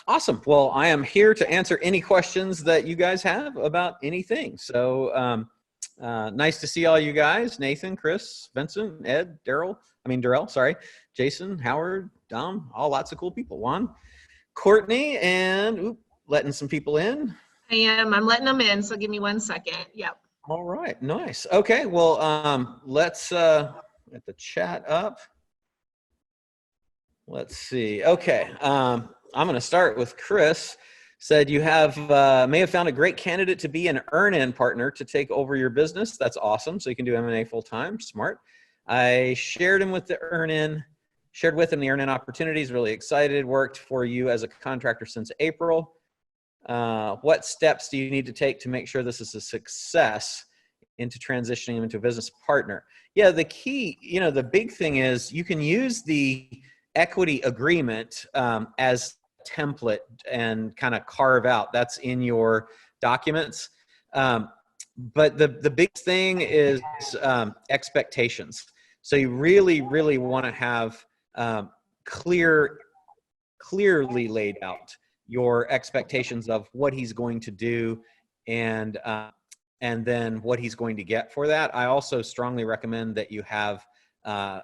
Awesome. Well, I am here to answer any questions that you guys have about anything. So nice to see all you guys. Nathan, Chris, Vincent, Ed, Darrell, sorry, Jason, Howard, Dom, all lots of cool people. Juan, Courtney, and letting some people in. I'm letting them in, so give me 1 second. Yep. All right, nice. Okay, well, let's get the chat up. Let's see. Okay, I'm going to start with Chris. Said you may have found a great candidate to be an earn-in partner to take over your business. That's awesome. So you can do M&A full time. Smart. I shared with him the earn-in opportunities. Really excited. Worked for you as a contractor since April. What steps do you need to take to make sure this is a success into transitioning him into a business partner? Yeah, the key, the big thing is you can use the equity agreement as template and kind of carve out. That's in your documents. But the big thing is expectations. So you really, really want to have clearly laid out your expectations of what he's going to do and then what he's going to get for that. I also strongly recommend that you have,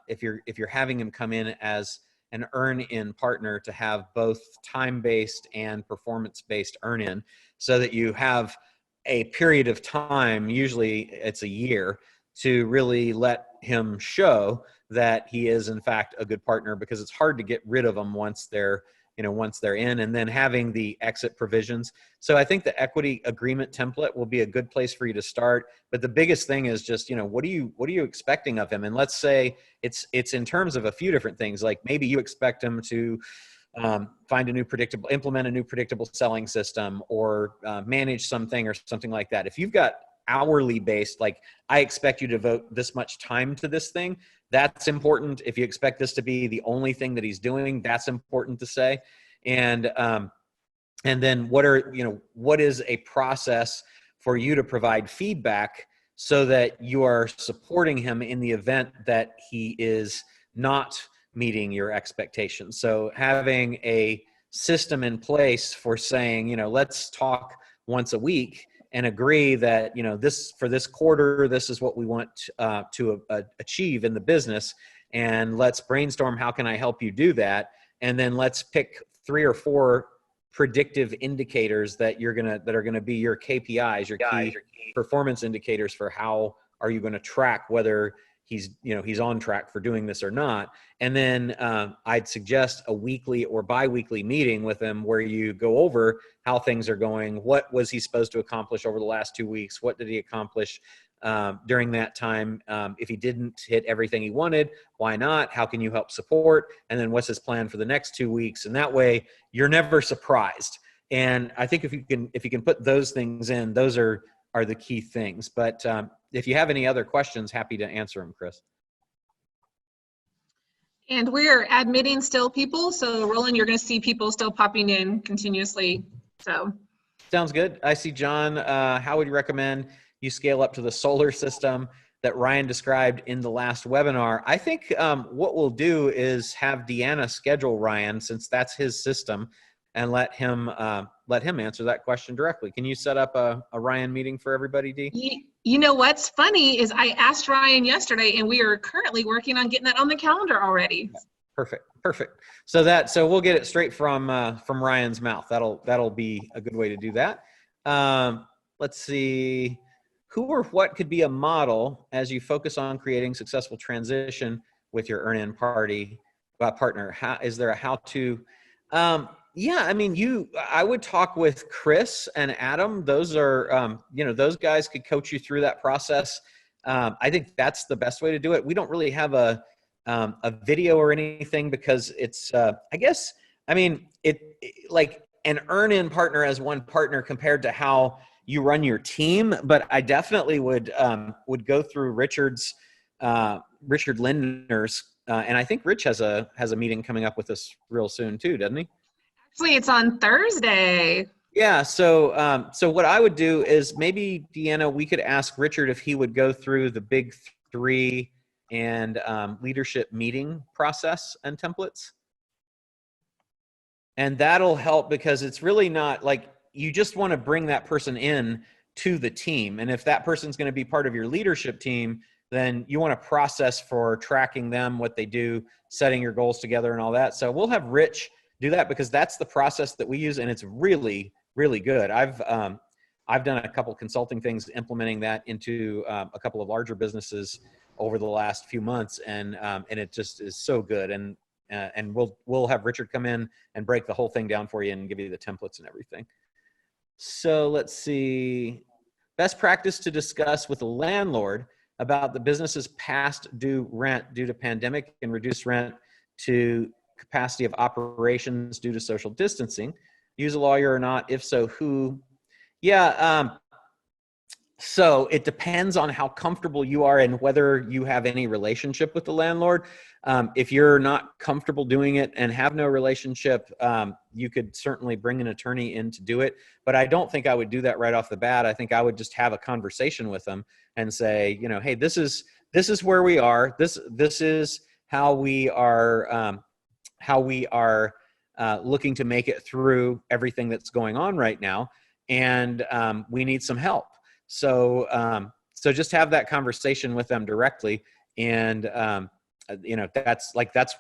if you're having him come in as an earn-in partner, to have both time-based and performance-based earn-in, so that you have a period of time, usually it's a year, to really let him show that he is in fact a good partner, because it's hard to get rid of them once they're in, and then having the exit provisions. So I think the equity agreement template will be a good place for you to start. But the biggest thing is just, what are you expecting of him? And let's say it's in terms of a few different things. Like maybe you expect him to implement a new predictable selling system, or manage something or something like that. If you've got hourly based, like I expect you to devote this much time to this thing, that's important. If you expect this to be the only thing that he's doing, that's important to say. And then what is a process for you to provide feedback so that you are supporting him in the event that he is not meeting your expectations. So having a system in place for saying, let's talk once a week and agree that, for this quarter, this is what we want to achieve in the business. And let's brainstorm, how can I help you do that? And then let's pick 3 or 4 predictive indicators that are going to be your KPIs, your key performance indicators for how are you going to track whether he's on track for doing this or not. And then I'd suggest a weekly or bi-weekly meeting with him where you go over how things are going. What was he supposed to accomplish over the last 2 weeks? What did he accomplish during that time? If he didn't hit everything he wanted, why not? How can you help support? And then what's his plan for the next 2 weeks? And that way you're never surprised. And I think if you can put those things in, those are the key things. But if you have any other questions, happy to answer them, Chris. And we're admitting still people. So Roland, you're going to see people still popping in continuously. So sounds good. I see John. How would you recommend you scale up to the solar system that Ryan described in the last webinar? I think what we'll do is have Deanna schedule Ryan, since that's his system, and let him answer that question directly. Can you set up a Ryan meeting for everybody, Dee? You know what's funny is I asked Ryan yesterday, and we are currently working on getting that on the calendar already. Perfect. So we'll get it straight from Ryan's mouth. That'll be a good way to do that. Let's see. Who or what could be a model as you focus on creating successful transition with your earn-in partner? Is there a how-to? Yeah, I mean, I would talk with Chris and Adam. Those are, those guys could coach you through that process. I think that's the best way to do it. We don't really have a video or anything, because it's, like an earn-in partner as one partner compared to how you run your team. But I definitely would go through Richard Lindner's, and I think Rich has a meeting coming up with us real soon too, doesn't he? Actually, it's on Thursday. Yeah. So what I would do is maybe, Deanna, we could ask Richard if he would go through the big 3 and leadership meeting process and templates. And that'll help, because it's really not like, you just want to bring that person in to the team. And if that person's going to be part of your leadership team, then you want to process for tracking them, what they do, setting your goals together and all that. So we'll have Rich do that, because that's the process that we use. And it's really, really good. I've done a couple consulting things implementing that into a couple of larger businesses over the last few months. And it just is so good. And we'll have Richard come in and break the whole thing down for you and give you the templates and everything. So let's see. Best practice to discuss with a landlord about the business's past due rent due to pandemic and reduced rent to capacity of operations due to social distancing. Use a lawyer or not? If so, who? Yeah. So it depends on how comfortable you are and whether you have any relationship with the landlord. If you're not comfortable doing it and have no relationship, you could certainly bring an attorney in to do it. But I don't think I would do that right off the bat. I think I would just have a conversation with them and say, you know, hey, this is where we are. This is how we are looking to make it through everything that's going on right now, and we need some help. So just have that conversation with them directly. And,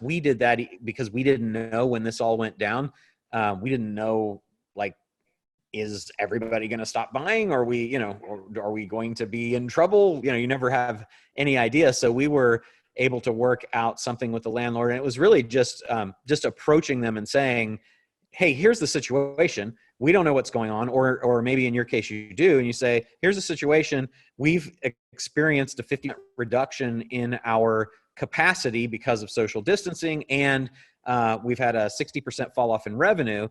we did that because we didn't know when this all went down. We didn't know, like, is everybody going to stop buying? Or are we going to be in trouble? You never have any idea. So we were able to work out something with the landlord. And it was really just approaching them and saying, hey, here's the situation. We don't know what's going on. Or maybe in your case you do. And you say, here's the situation. We've experienced a 50% reduction in our capacity because of social distancing. And we've had a 60% fall off in revenue.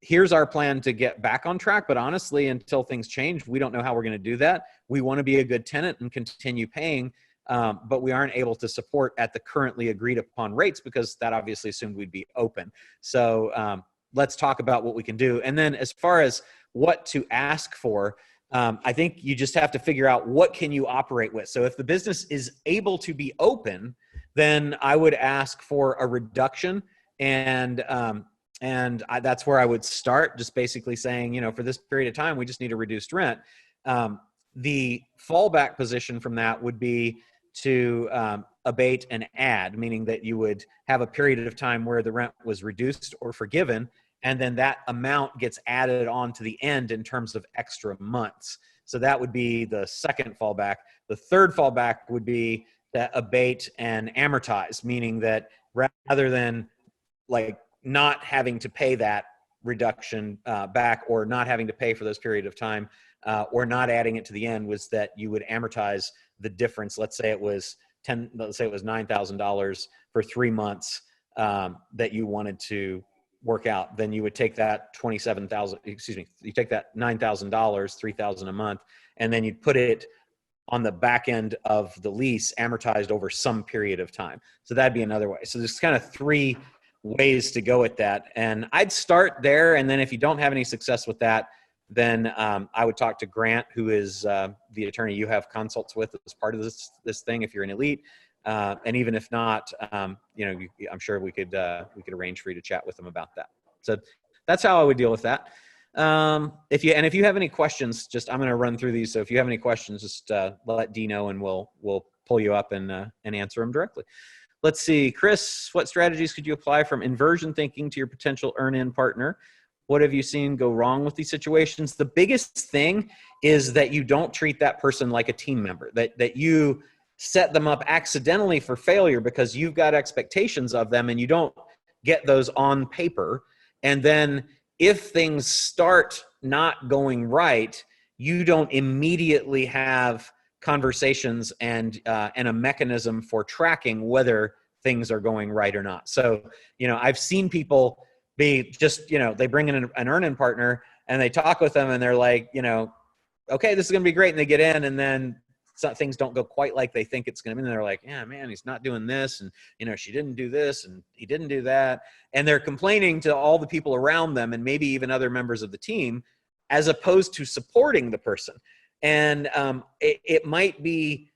Here's our plan to get back on track. But honestly, until things change, we don't know how we're going to do that. We want to be a good tenant and continue paying. But we aren't able to support at the currently agreed upon rates, because that obviously assumed we'd be open. So let's talk about what we can do. And then as far as what to ask for, I think you just have to figure out what can you operate with. So if the business is able to be open, then I would ask for a reduction. And that's where I would start, just basically saying, for this period of time, we just need a reduced rent. The fallback position from that would be to abate and add, meaning that you would have a period of time where the rent was reduced or forgiven, and then that amount gets added on to the end in terms of extra months. So that would be the second fallback. The third fallback would be that abate and amortize, meaning that rather than like not having to pay that reduction back, or not having to pay for this period of time, or not adding it to the end, was that you would amortize the difference. Let's say it was $9,000 for 3 months that you wanted to work out. Then you would take that you take that $9,000, $3,000 a month, and then you'd put it on the back end of the lease, amortized over some period of time. So that'd be another way. So there's kind of 3 ways to go at that. And I'd start there. And then if you don't have any success with that, then I would talk to Grant, who is the attorney you have consults with as part of this thing, if you're an elite. And even if not, I'm sure we could arrange for you to chat with them about that. So that's how I would deal with that. If you have any questions, I'm going to run through these. So if you have any questions, just let Dee know, and we'll pull you up and answer them directly. Let's see, Chris, what strategies could you apply from inversion thinking to your potential earn-in partner? What have you seen go wrong with these situations? The biggest thing is that you don't treat that person like a team member, that you set them up accidentally for failure because you've got expectations of them and you don't get those on paper. And then if things start not going right, you don't immediately have conversations and a mechanism for tracking whether things are going right or not. So, I've seen people be just, they bring in an earn-in partner and they talk with them and they're like, okay, this is going to be great. And they get in, and then some things don't go quite like they think it's going to be. And they're like, yeah, man, he's not doing this. And, she didn't do this and he didn't do that. And they're complaining to all the people around them and maybe even other members of the team, as opposed to supporting the person. And it might be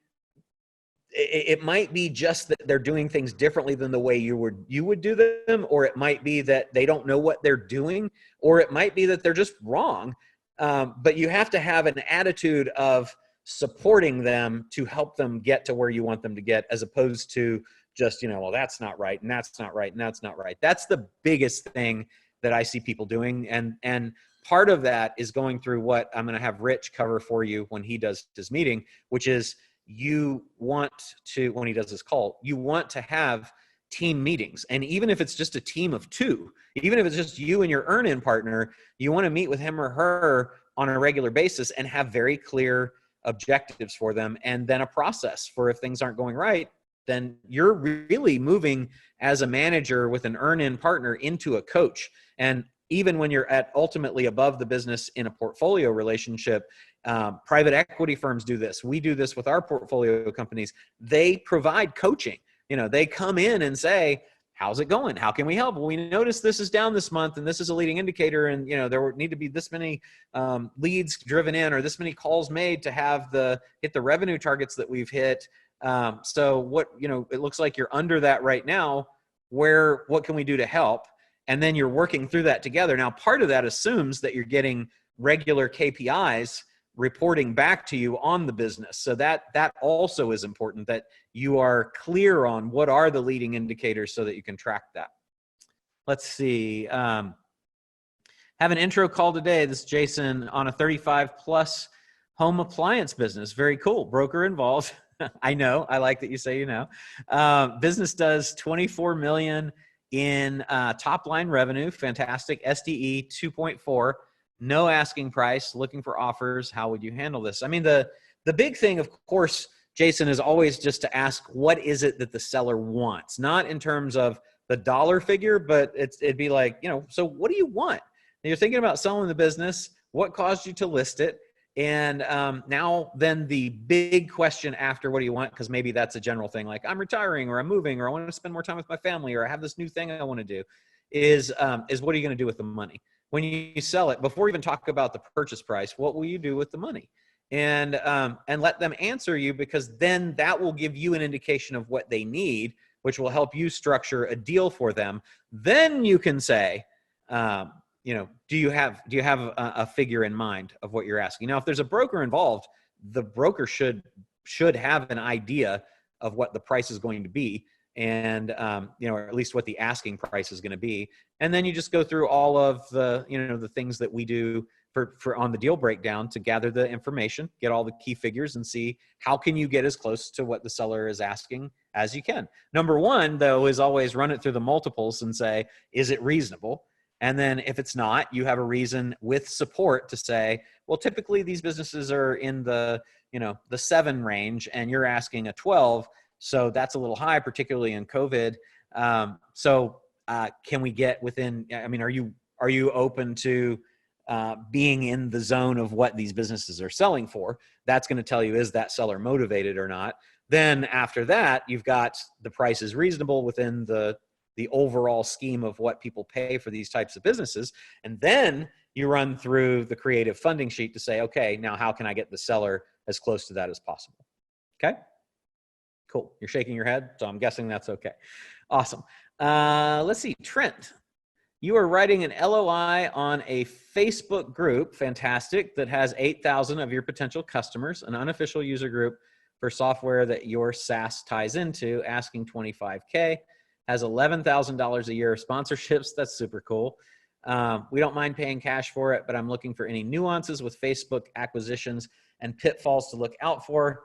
it might be just that they're doing things differently than the way you would do them, or it might be that they don't know what they're doing, or it might be that they're just wrong. But you have to have an attitude of supporting them to help them get to where you want them to get, as opposed to just, well, that's not right, and that's not right, and that's not right. That's the biggest thing that I see people doing. And part of that is going through what I'm going to have Rich cover for you when he does his meeting, which is, you want to, when he does his call, you want to have team meetings. And even if it's just a team of 2, even if it's just you and your earn-in partner, you want to meet with him or her on a regular basis and have very clear objectives for them, and then a process for if things aren't going right. Then you're really moving as a manager with an earn-in partner into a coach. And even when you're at ultimately above the business in a portfolio relationship, private equity firms do this. We do this with our portfolio companies. They provide coaching. They come in and say, how's it going? How can we help? Well, we noticed this is down this month, and this is a leading indicator, and there need to be this many leads driven in, or this many calls made to have hit the revenue targets that we've hit. So what, it looks like you're under that right now. What can we do to help? And then you're working through that together. Now, part of that assumes that you're getting regular KPIs reporting back to you on the business. So that also is important, that you are clear on what are the leading indicators so that you can track that. Let's see. Have an intro call today. This is Jason on a 35 plus home appliance business. Very cool. Broker involved. I know. I like that you say, business does 24 million in top line revenue. Fantastic. SDE 2.4. No asking price, looking for offers. How would you handle this? I mean, the big thing, of course, Jason, is always just to ask, what is it that the seller wants? Not in terms of the dollar figure, but it'd be like, so what do you want? And you're thinking about selling the business. What caused you to list it? And now then the big question after, what do you want? Because maybe that's a general thing, like I'm retiring, or I'm moving, or I want to spend more time with my family, or I have this new thing I want to do, is what are you going to do with the money? When you sell it, before you even talk about the purchase price, what will you do with the money? And let them answer you, because then that will give you an indication of what they need, which will help you structure a deal for them. Then you can say, do you have a figure in mind of what you're asking? Now, if there's a broker involved, the broker should have an idea of what the price is going to be, and or at least what the asking price is going to be. And then you just go through all of the the things that we do for on the deal breakdown to gather the information, get all the key figures, and see how can you get as close to what the seller is asking as you can. Number one, though, is always run it through the multiples and say, is it reasonable? And then if it's not, you have a reason with support to say, well, typically these businesses are in the 7 range, and you're asking a 12. So that's a little high, particularly in COVID. Can we get within, are you open to being in the zone of what these businesses are selling for? That's going to tell you, is that seller motivated or not? Then after that, you've got the price is reasonable within the overall scheme of what people pay for these types of businesses. And then you run through the creative funding sheet to say, okay, now how can I get the seller as close to that as possible? Okay. Cool. You're shaking your head, so I'm guessing that's okay. Awesome. Let's see. Trent, you are writing an LOI on a Facebook group, fantastic, that has 8,000 of your potential customers, an unofficial user group for software that your SaaS ties into, asking $25K, has $11,000 a year of sponsorships. That's super cool. We don't mind paying cash for it, but I'm looking for any nuances with Facebook acquisitions and pitfalls to look out for.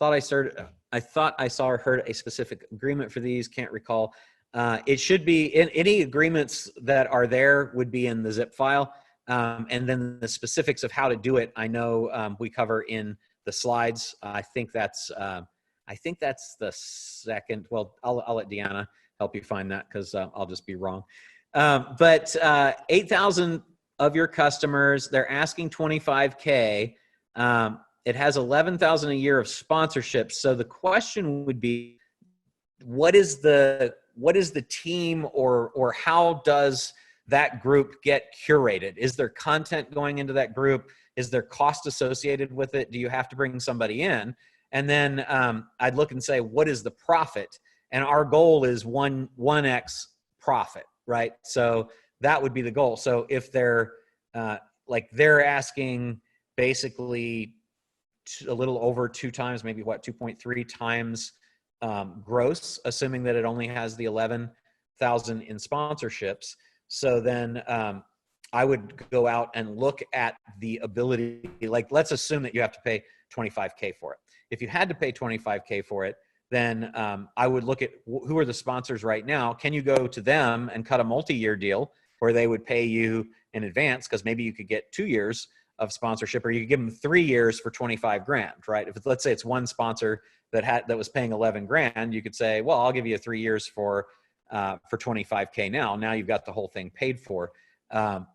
I thought I saw or heard a specific agreement for these. Can't recall. It should be in any agreements that are there would be in the zip file. And then the specifics of how to do it, I know we cover in the slides. I think that's the second. Well, I'll let Deanna help you find that, because I'll just be wrong. But 8,000 of your customers, they're asking $25K. It has 11,000 a year of sponsorships. So the question would be, what is the team, or how does that group get curated? Is there content going into that group? Is there cost associated with it? Do you have to bring somebody in? And then I'd look and say, what is the profit? And our goal is 1x profit, right? So that would be the goal. So if they're they're asking basically a little over 2 times, maybe 2.3 times gross, assuming that it only has the 11,000 in sponsorships. So then I would go out and look at the ability, like let's assume that you have to pay $25K for it. If you had to pay $25K for it, then I would look at who are the sponsors right now. Can you go to them and cut a multi-year deal where they would pay you in advance? Because maybe you could get 2 years of sponsorship, or you could give them 3 years for 25 grand, right? If let's say it's one sponsor that was paying 11 grand, you could say, well, I'll give you 3 years for 25K now. Now you've got the whole thing paid for,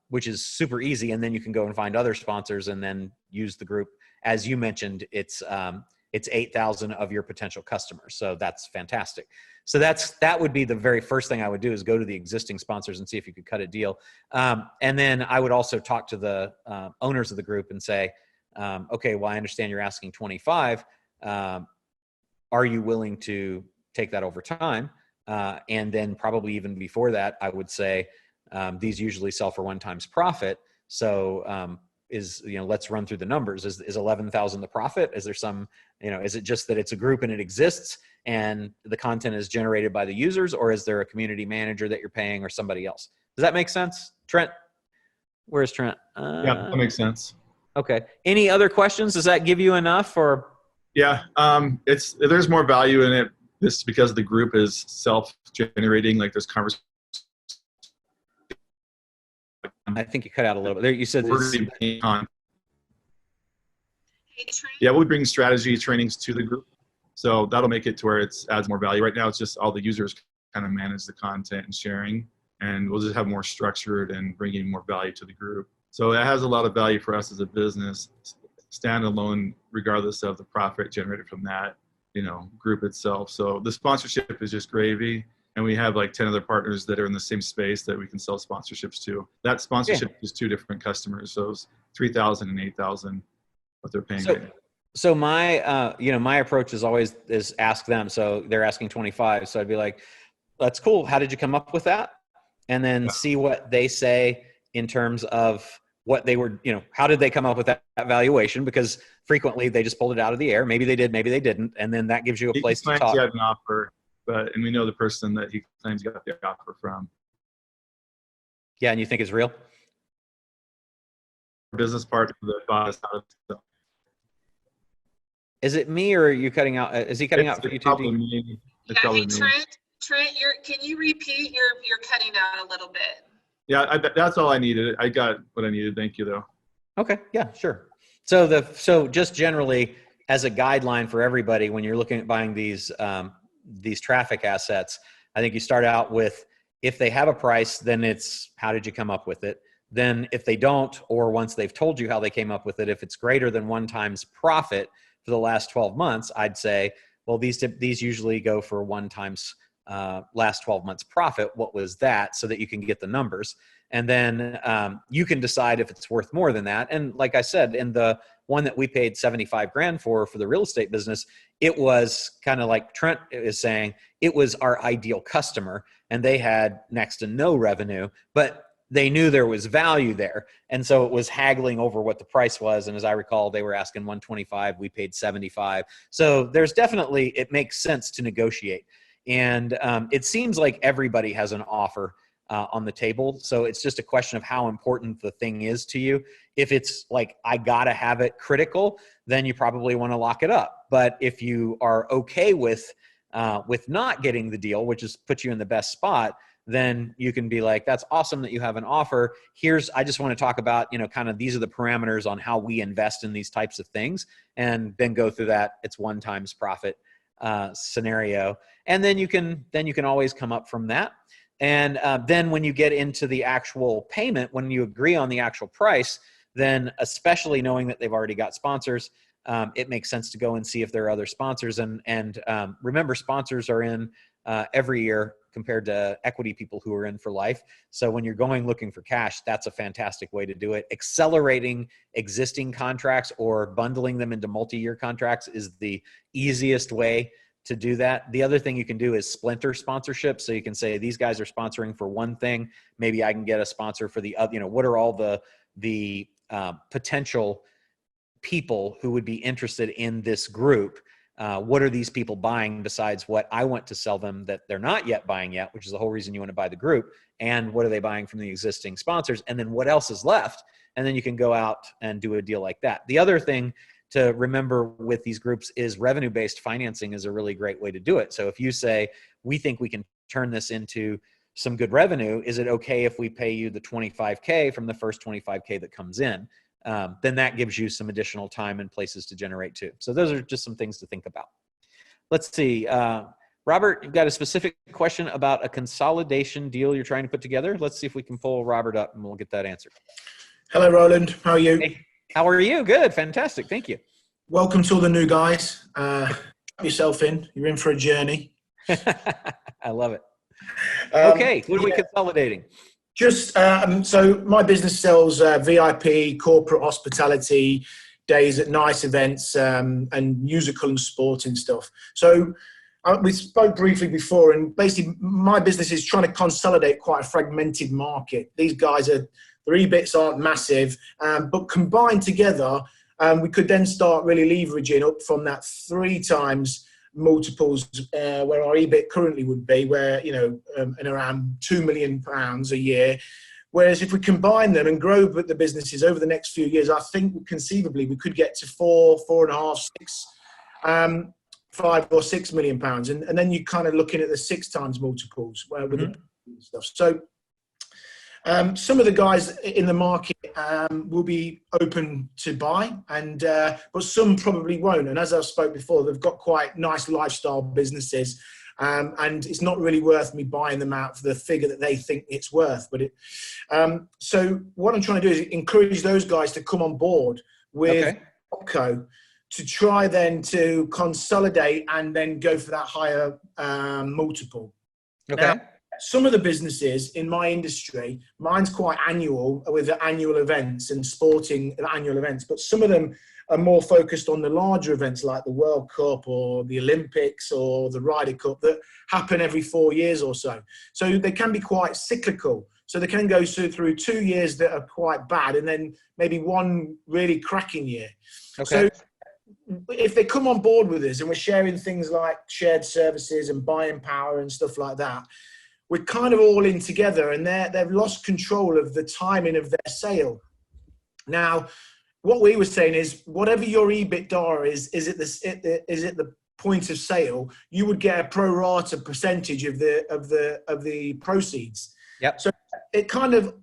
which is super easy. And then you can go and find other sponsors and then use the group. As you mentioned, it's 8,000 of your potential customers. So that's fantastic. So that would be the very first thing I would do, is go to the existing sponsors and see if you could cut a deal. And then I would also talk to the owners of the group and say, okay, well, I understand you're asking 25. Are you willing to take that over time? And then probably even before that, I would say, these usually sell for 1 times profit. So let's run through the numbers. Is 11,000 the profit? Is there some, is it just that it's a group and it exists and the content is generated by the users, or is there a community manager that you're paying or somebody else? Does that make sense? Trent, where's Trent? Yeah, that makes sense. Okay. Any other questions? Does that give you enough, or? Yeah, there's more value in it. This because the group is self-generating, like there's conversation. I think you cut out a little bit there. You said Hey, Trent. Yeah, we'll bring strategy trainings to the group. So that'll make it to where it adds more value. Right now, it's just all the users kind of manage the content and sharing, and we'll just have more structured and bringing more value to the group. So that has a lot of value for us as a business, standalone, regardless of the profit generated from that, group itself. So the sponsorship is just gravy. And we have like 10 other partners that are in the same space that we can sell sponsorships to. That sponsorship is 2 different customers. So it's 3,000 and 8,000 what they're paying right now. So my, my approach is ask them. So they're asking 25. So I'd be like, that's cool. How did you come up with that? And then see what they say in terms of what they were, how did they come up with that valuation? Because frequently they just pulled it out of the air. Maybe they did, maybe they didn't. And then that gives you a place to talk. He had an offer, and we know the person that he claims he got the offer from. Yeah, and you think it's real? Business partner that bought us out of. Is it me, or are you cutting out? Is he cutting out for you too? Hey, Trent, can you repeat? You're cutting out a little bit. Yeah, that's all I needed. I got what I needed. Thank you, though. Okay, yeah, sure. So just generally as a guideline for everybody, when you're looking at buying these traffic assets, I think you start out with, if they have a price, then it's how did you come up with it? Then if they don't, or once they've told you how they came up with it, if it's greater than 1 times profit for the last 12 months, I'd say, well, these usually go for 1 times last 12 months profit. What was that? So that you can get the numbers. And then you can decide if it's worth more than that. And like I said, in the one that we paid 75 grand for the real estate business, it was kind of like Trent is saying, it was our ideal customer, and they had next to no revenue, but they knew there was value there. And so it was haggling over what the price was. And as I recall, they were asking 125, we paid 75. So there's definitely, it makes sense to negotiate. And it seems like everybody has an offer on the table. So it's just a question of how important the thing is to you. If it's like, I gotta have it critical, then you probably want to lock it up. But if you are okay with not getting the deal, which is puts you in the best spot, then you can be like, that's awesome that you have an offer. I just want to talk about, kind of these are the parameters on how we invest in these types of things, and then go through that. It's 1 times profit scenario. And then you can always come up from that. And then when you get into the actual payment, when you agree on the actual price, then especially knowing that they've already got sponsors, it makes sense to go and see if there are other sponsors. And remember, sponsors are in every year compared to equity people who are in for life. So when you're going looking for cash, that's a fantastic way to do it. Accelerating existing contracts or bundling them into multi-year contracts is the easiest way to do that. The other thing you can do is splinter sponsorship. So you can say, these guys are sponsoring for one thing. Maybe I can get a sponsor for the other. What are all the potential people who would be interested in this group? What are these people buying besides what I want to sell them that they're not yet buying yet, which is the whole reason you want to buy the group? And what are they buying from the existing sponsors? And then what else is left? And then you can go out and do a deal like that. The other thing to remember with these groups is revenue-based financing is a really great way to do it. So if you say, we think we can turn this into some good revenue, is it okay if we pay you the 25K from the first 25K that comes in? Then that gives you some additional time and places to generate too. So those are just some things to think about. Let's see. Robert, you've got a specific question about a consolidation deal you're trying to put together. Let's see if we can pull Robert up and we'll get that answered. Hello, Roland. How are you? Hey, how are you? Good. Fantastic. Thank you. Welcome to all the new guys. Strap yourself in. You're in for a journey. I love it. Okay. What are we consolidating? Just so my business sells VIP, corporate hospitality, days at nice events, and musical and sporting stuff. So we spoke briefly before, and basically my business is trying to consolidate quite a fragmented market. These guys their EBITs aren't massive, but combined together, we could then start really leveraging up from that 3 times multiples where our EBIT currently would be, where in around £2 million a year. Whereas if we combine them and grow the businesses over the next few years, I think conceivably we could get to 4.5, 6, 5 or 6 million pounds, and then you're kind of looking at the 6 times multiples with the stuff. So some of the guys in the market will be open to buy, but some probably won't. And as I spoke before, they've got quite nice lifestyle businesses, and it's not really worth me buying them out for the figure that they think it's worth. But so what I'm trying to do is encourage those guys to come on board with Opco to try then to consolidate and then go for that higher multiple. Okay. Now, some of the businesses in my industry, mine's quite annual with the annual events and sporting annual events, but some of them are more focused on the larger events like the World Cup or the Olympics or the Ryder Cup that happen every 4 years or so. So they can be quite cyclical. So they can go through 2 years that are quite bad and then maybe one really cracking year. Okay. So if they come on board with us and we're sharing things like shared services and buying power and stuff like that, we're kind of all in together, and they've lost control of the timing of their sale. Now, what we were saying is, whatever your EBITDA is at the point of sale, you would get a pro rata percentage of the proceeds. Yep. So it kind of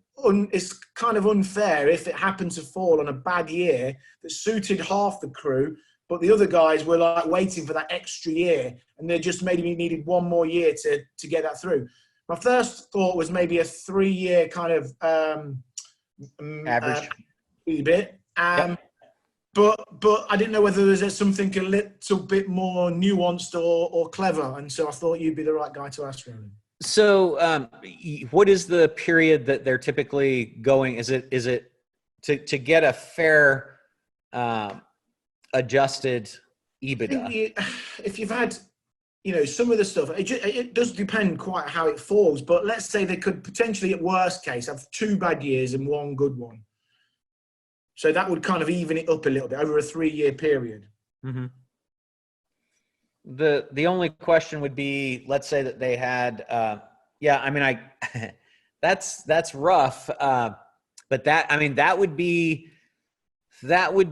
it's kind of unfair if it happened to fall on a bad year that suited half the crew, but the other guys were like waiting for that extra year, and they just maybe needed one more year to get that through. My first thought was maybe a 3-year kind of average EBIT, but I didn't know whether there's something a little bit more nuanced or clever, and so I thought you'd be the right guy to ask, Roland. So, what is the period that they're typically going? Is it to get a fair adjusted EBITDA? If you've had, some of the stuff, it does depend quite how it falls. But let's say they could potentially, at worst case, have 2 bad years and 1 good one. So that would kind of even it up a little bit over a 3-year period. Mm-hmm. The only question would be, let's say that they had, that's rough. But that would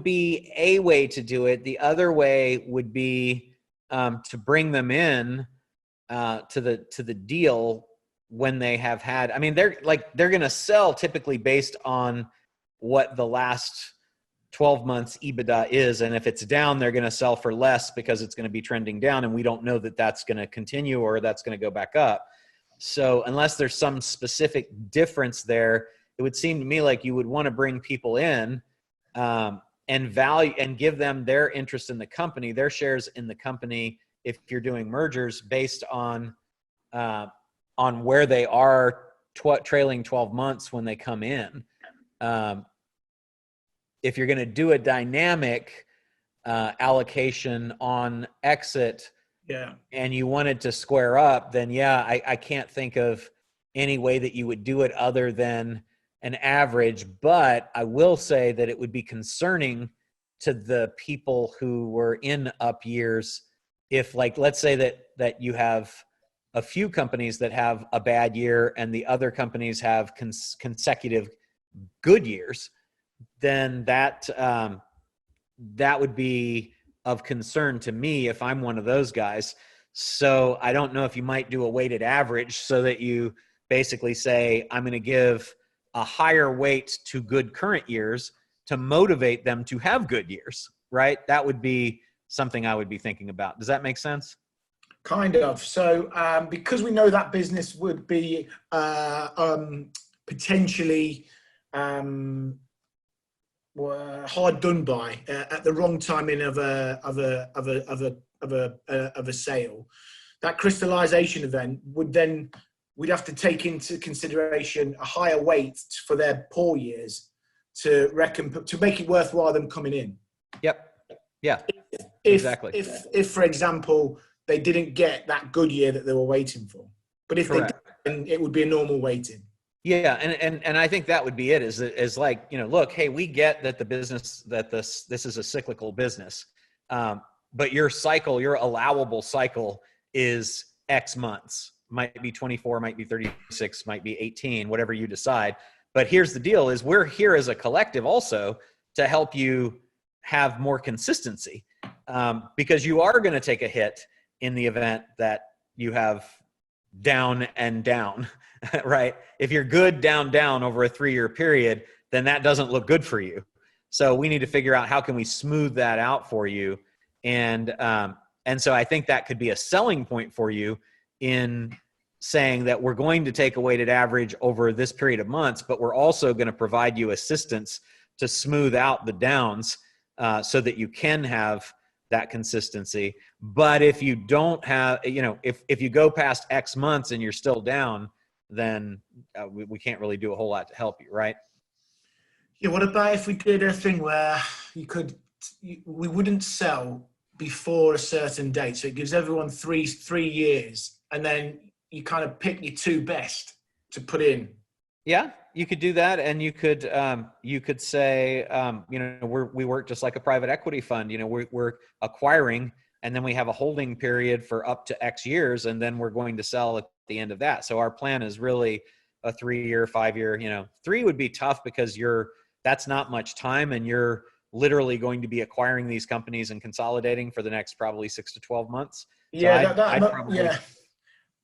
be a way to do it. The other way would be to bring them in to the deal when they have had. They're going to sell typically based on what the last 12 months EBITDA is, and if it's down, they're going to sell for less because it's going to be trending down, and we don't know that that's going to continue or that's going to go back up. So unless there's some specific difference there, it would seem to me like you would want to bring people in and value and give them their interest in the company, their shares in the company, if you're doing mergers based on on where they are trailing 12 months when they come in. If you're going to do a dynamic allocation on exit, and you wanted to square up, then I can't think of any way that you would do it other than an average. But I will say that it would be concerning to the people who were in up years if, like, let's say that you have a few companies that have a bad year and the other companies have consecutive good years, then that would be of concern to me if I'm one of those guys. So I don't know if you might do a weighted average so that you basically say, I'm going to give a higher weight to good current years to motivate them to have good years, right? That would be something I would be thinking about. Does that make sense? Kind of. So because we know that business would be potentially hard done by at the wrong timing of a sale, that crystallization event we'd have to take into consideration a higher weight for their poor years to make it worthwhile them coming in. Yep. Yeah. Exactly. If for example they didn't get that good year that they were waiting for, but if Correct. They did, it would be a normal weighting. Yeah, and I think that would be it. Is like, look, hey, we get that the business that this is a cyclical business, but your allowable cycle is X months. Might be 24, might be 36, might be 18, whatever you decide. But here's the deal: is we're here as a collective also to help you have more consistency, because you are going to take a hit in the event that you have down and down, right? If you're good down over a 3-year period, then that doesn't look good for you. So we need to figure out how can we smooth that out for you. And so I think that could be a selling point for you in saying that we're going to take a weighted average over this period of months, but we're also going to provide you assistance to smooth out the downs so that you can have that consistency. But if you don't have, if you go past X months and you're still down, then we can't really do a whole lot to help you, right? Yeah. What about if we did a thing where we wouldn't sell before a certain date, so it gives everyone three years, and then you kind of pick your 2 best to put in. Yeah, you could do that, and you could say, we work just like a private equity fund. We're acquiring, and then we have a holding period for up to X years, and then we're going to sell at the end of that. So our plan is really a 3-year, 5-year. 3 would be tough because that's not much time, and you're literally going to be acquiring these companies and consolidating for the next probably 6 to 12 months. Yeah, yeah.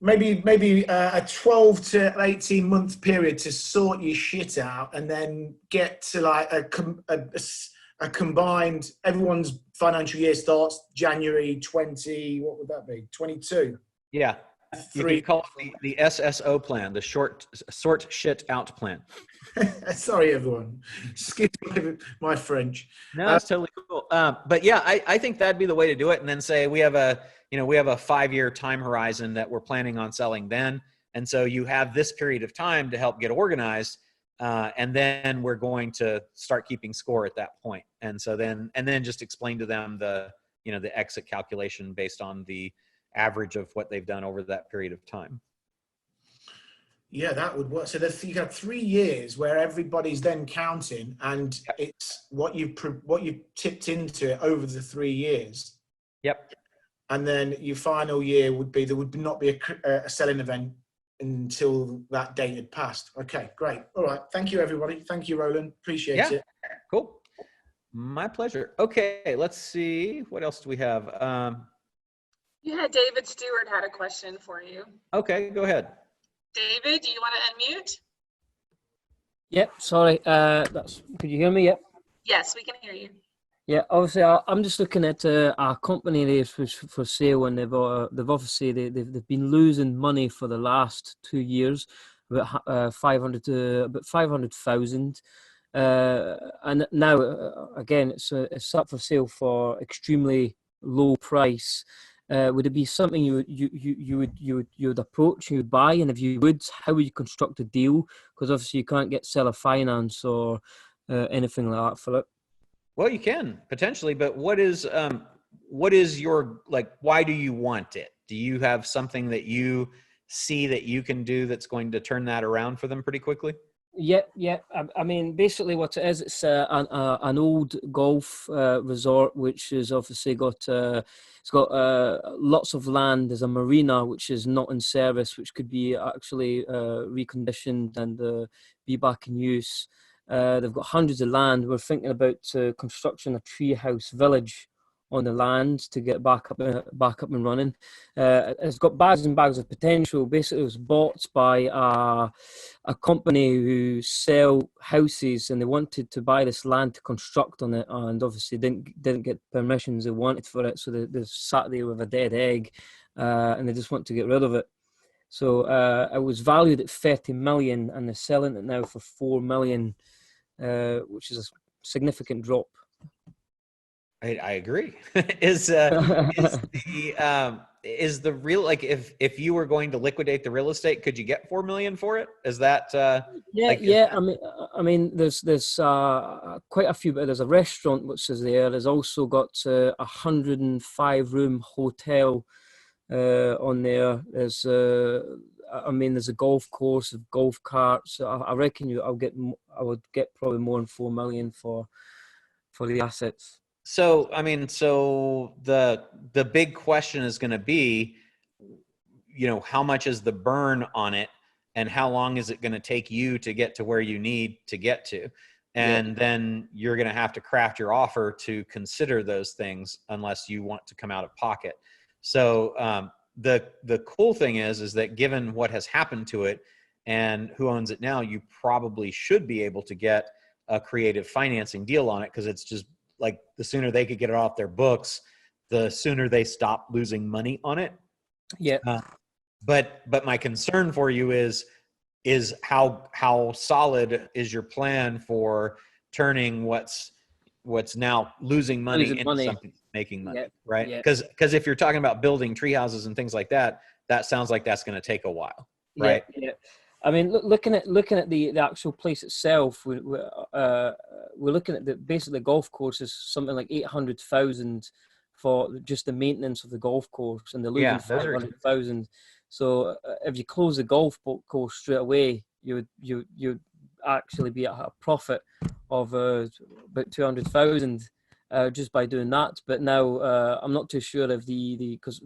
Maybe a 12 to 18 month period to sort your shit out, and then get to like a combined, everyone's financial year starts January 20, what would that be? 22. Yeah. You could call it the SSO plan, the sort shit out plan. Sorry, everyone. Excuse my French. No, that's totally cool. But yeah, I think that'd be the way to do it. And then say we have a 5-year time horizon that we're planning on selling then. And so you have this period of time to help get organized. And then we're going to start keeping score at that point. And so then just explain to them the exit calculation based on the average of what they've done over that period of time. Yeah, that would work. So you got 3 years where everybody's then counting, and it's what you've tipped into it over the 3 years. Yep. And then your final year there would not be a selling event until that date had passed. Okay, great. All right. Thank you, everybody. Thank you, Roland. Appreciate it. Cool. My pleasure. Okay, let's see. What else do we have? Yeah, David Stewart had a question for you. Okay, go ahead. David, do you want to unmute? Yep, sorry. Could you hear me? Yep. Yes, we can hear you. Yeah, obviously, I'm just looking at our company there for sale, and they've obviously they've been losing money for the last 2 years, about 500,000, and now again it's up for sale for extremely low price. would it be something you would approach, you would buy, and if you would, how would you construct a deal? Because obviously you can't get seller finance or anything like that for it. Well, you can potentially, but what is your, like, why do you want it? Do you have something that you see that you can do that's going to turn that around for them pretty quickly? Yeah, yeah. I mean, basically, what it is, it's an old golf resort, which is obviously got it's got lots of land. There's a marina which is not in service, which could be actually reconditioned and be back in use. They've got hundreds of land. We're thinking about constructing a treehouse village on the land to get back up and running. It's got bags and bags of potential. Basically, it was bought by a company who sell houses, and they wanted to buy this land to construct on it, and obviously didn't get permissions they wanted for it, so they sat there with a dead egg, and they just want to get rid of it. So it was valued at 30 million, and they're selling it now for 4 million, which is a significant drop. I agree. Is the real, like, if you were going to liquidate the real estate, could you get 4 million for it? Is that yeah, like, yeah. I mean, there's quite a few, but there's a restaurant which is there. There's also got a 105-room hotel on there. There's I mean, there's a golf course of golf carts. I reckon I would get probably more than 4 million for the assets. so I mean, so the big question is going to be, how much is the burn on it, and how long is it going to take you to get to where you need to get to? And then you're going to have to craft your offer to consider those things, unless you want to come out of pocket. So the cool thing is that given what has happened to it and who owns it now, you probably should be able to get a creative financing deal on it, because it's just like, the sooner they could get it off their books, the sooner they stop losing money on it. Yeah. But my concern for you is how solid is your plan for turning what's now losing money into something making money, right? Because if you're talking about building tree houses and things like that, that sounds like that's going to take a while, right? Yeah. I mean, looking at the actual place itself, we're looking at basically the golf course is something like 800,000 for just the maintenance of the golf course, and they're losing 500,000. So if you close the golf course straight away, you'd actually be at a profit of about 200,000 just by doing that. But now I'm not too sure if because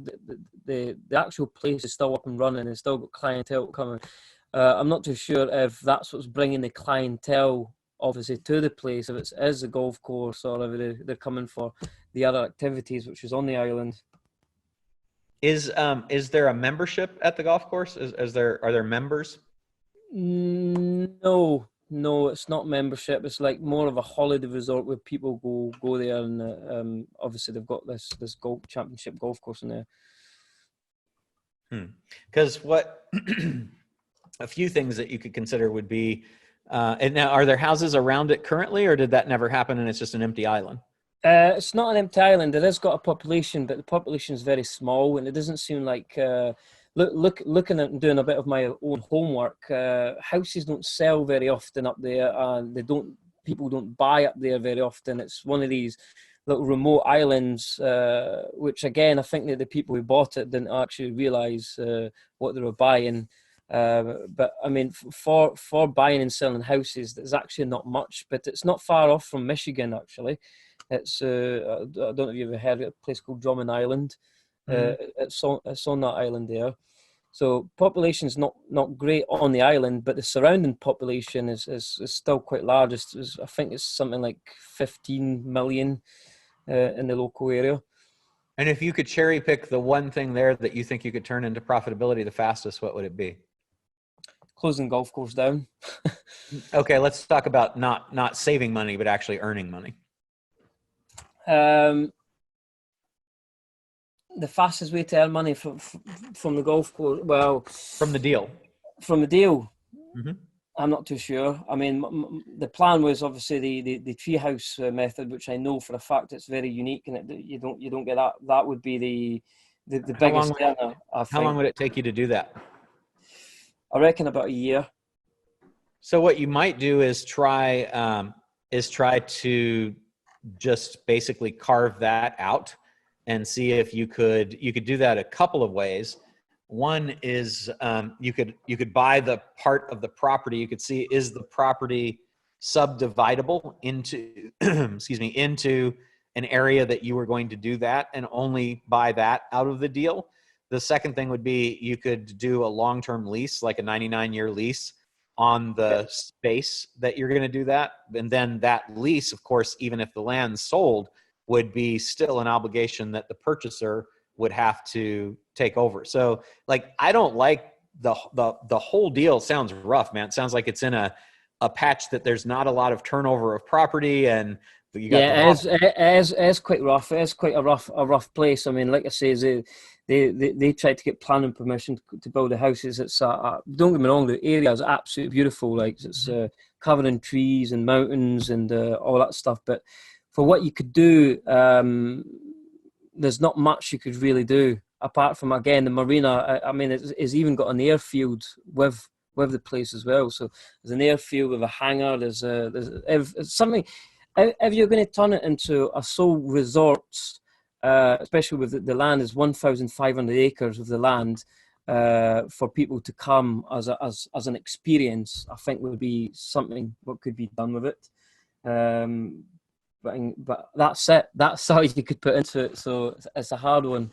the actual place is still up and running and still got clientele coming. I'm not too sure if that's what's bringing the clientele, obviously, to the place, if it is a golf course or if they're coming for the other activities which is on the island. Is there a membership at the golf course? Are there members? No, it's not membership. It's like more of a holiday resort where people go there, and obviously they've got this golf championship golf course in there. Because what a few things that you could consider would be, and now, are there houses around it currently, or did that never happen and it's just an empty island? It's not an empty island. It has got a population, but the population is very small, and it doesn't seem like looking at and doing a bit of my own homework. Houses don't sell very often up there, and people don't buy up there very often. It's one of these little remote islands, which again, I think that the people who bought it didn't actually realize what they were buying. But I mean, for buying and selling houses, there's actually not much, but it's not far off from Michigan, actually. It's I don't know if you've ever heard of a place called Drummond Island. It's on that island there. So population's not great on the island, but the surrounding population is still quite large. I think it's something like 15 million in the local area. And if you could cherry pick the one thing there that you think you could turn into profitability the fastest, what would it be? Closing golf course down. Okay, let's talk about not saving money, but actually earning money. The fastest way to earn money from the golf course, well, from the deal. Mm-hmm. I'm not too sure. I mean, the plan was obviously the treehouse method, which I know for a fact it's very unique, and you don't get that. That would be the How long biggest would- earner, I How long think. would it take you to do that? I reckon about a year. So what you might do is try to just basically carve that out and see if you could do that a couple of ways. One is you could buy the part of the property. You could see, is the property subdividable into excuse me, into an area that you were going to do that, and only buy that out of the deal. The second thing would be you could do a long-term lease, like a 99-year lease on the space that you're going to do that. And then that lease, of course, even if the land's sold, would be still an obligation that the purchaser would have to take over. So like, I don't like the whole deal. Sounds rough, man. It sounds like it's in a patch that there's not a lot of turnover of property, and you got it's quite rough. It's quite a rough place. I mean, like I say, they tried to get planning permission to build the houses. It's don't get me wrong, the area is absolutely beautiful. Like it's covered in trees and mountains and all that stuff. But for what you could do, there's not much you could really do apart from, again, the marina. I mean, it's even got an airfield with the place as well. So there's an airfield with a hangar. There's something. If you're going to turn it into a sole resort, especially with the land is 1,500 acres of the land for people to come as an experience, I think would be something what could be done with it. But that's it. That's how you could put into it. So it's a hard one.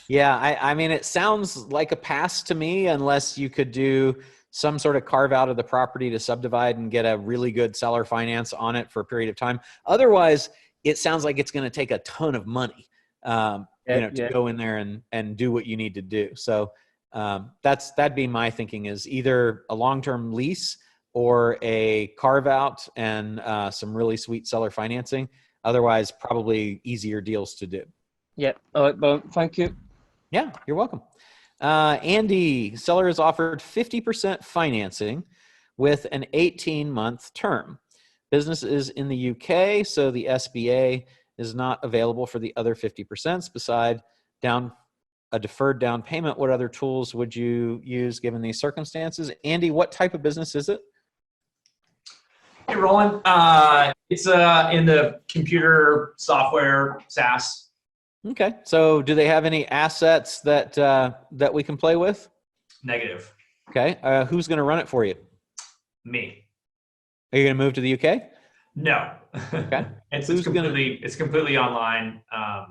Yeah, I mean, it sounds like a pass to me, unless you could do some sort of carve out of the property to subdivide and get a really good seller finance on it for a period of time. Otherwise, it sounds like it's going to take a ton of money, to go in there and do what you need to do. So that'd be my thinking, is either a long-term lease or a carve out and some really sweet seller financing. Otherwise, probably easier deals to do. Yeah. All right, well, thank you. Yeah, you're welcome. Andy, seller is offered 50% financing with an 18-month term. Business is in the UK, so the SBA is not available for the other 50%. Beside a deferred down payment, what other tools would you use given these circumstances? Andy, what type of business is it? Hey, Roland. It's in the computer software SaaS. Okay. So do they have any assets that we can play with? Negative. Okay. Who's going to run it for you? Me. Are you going to move to the UK? No. Okay. It's completely online. I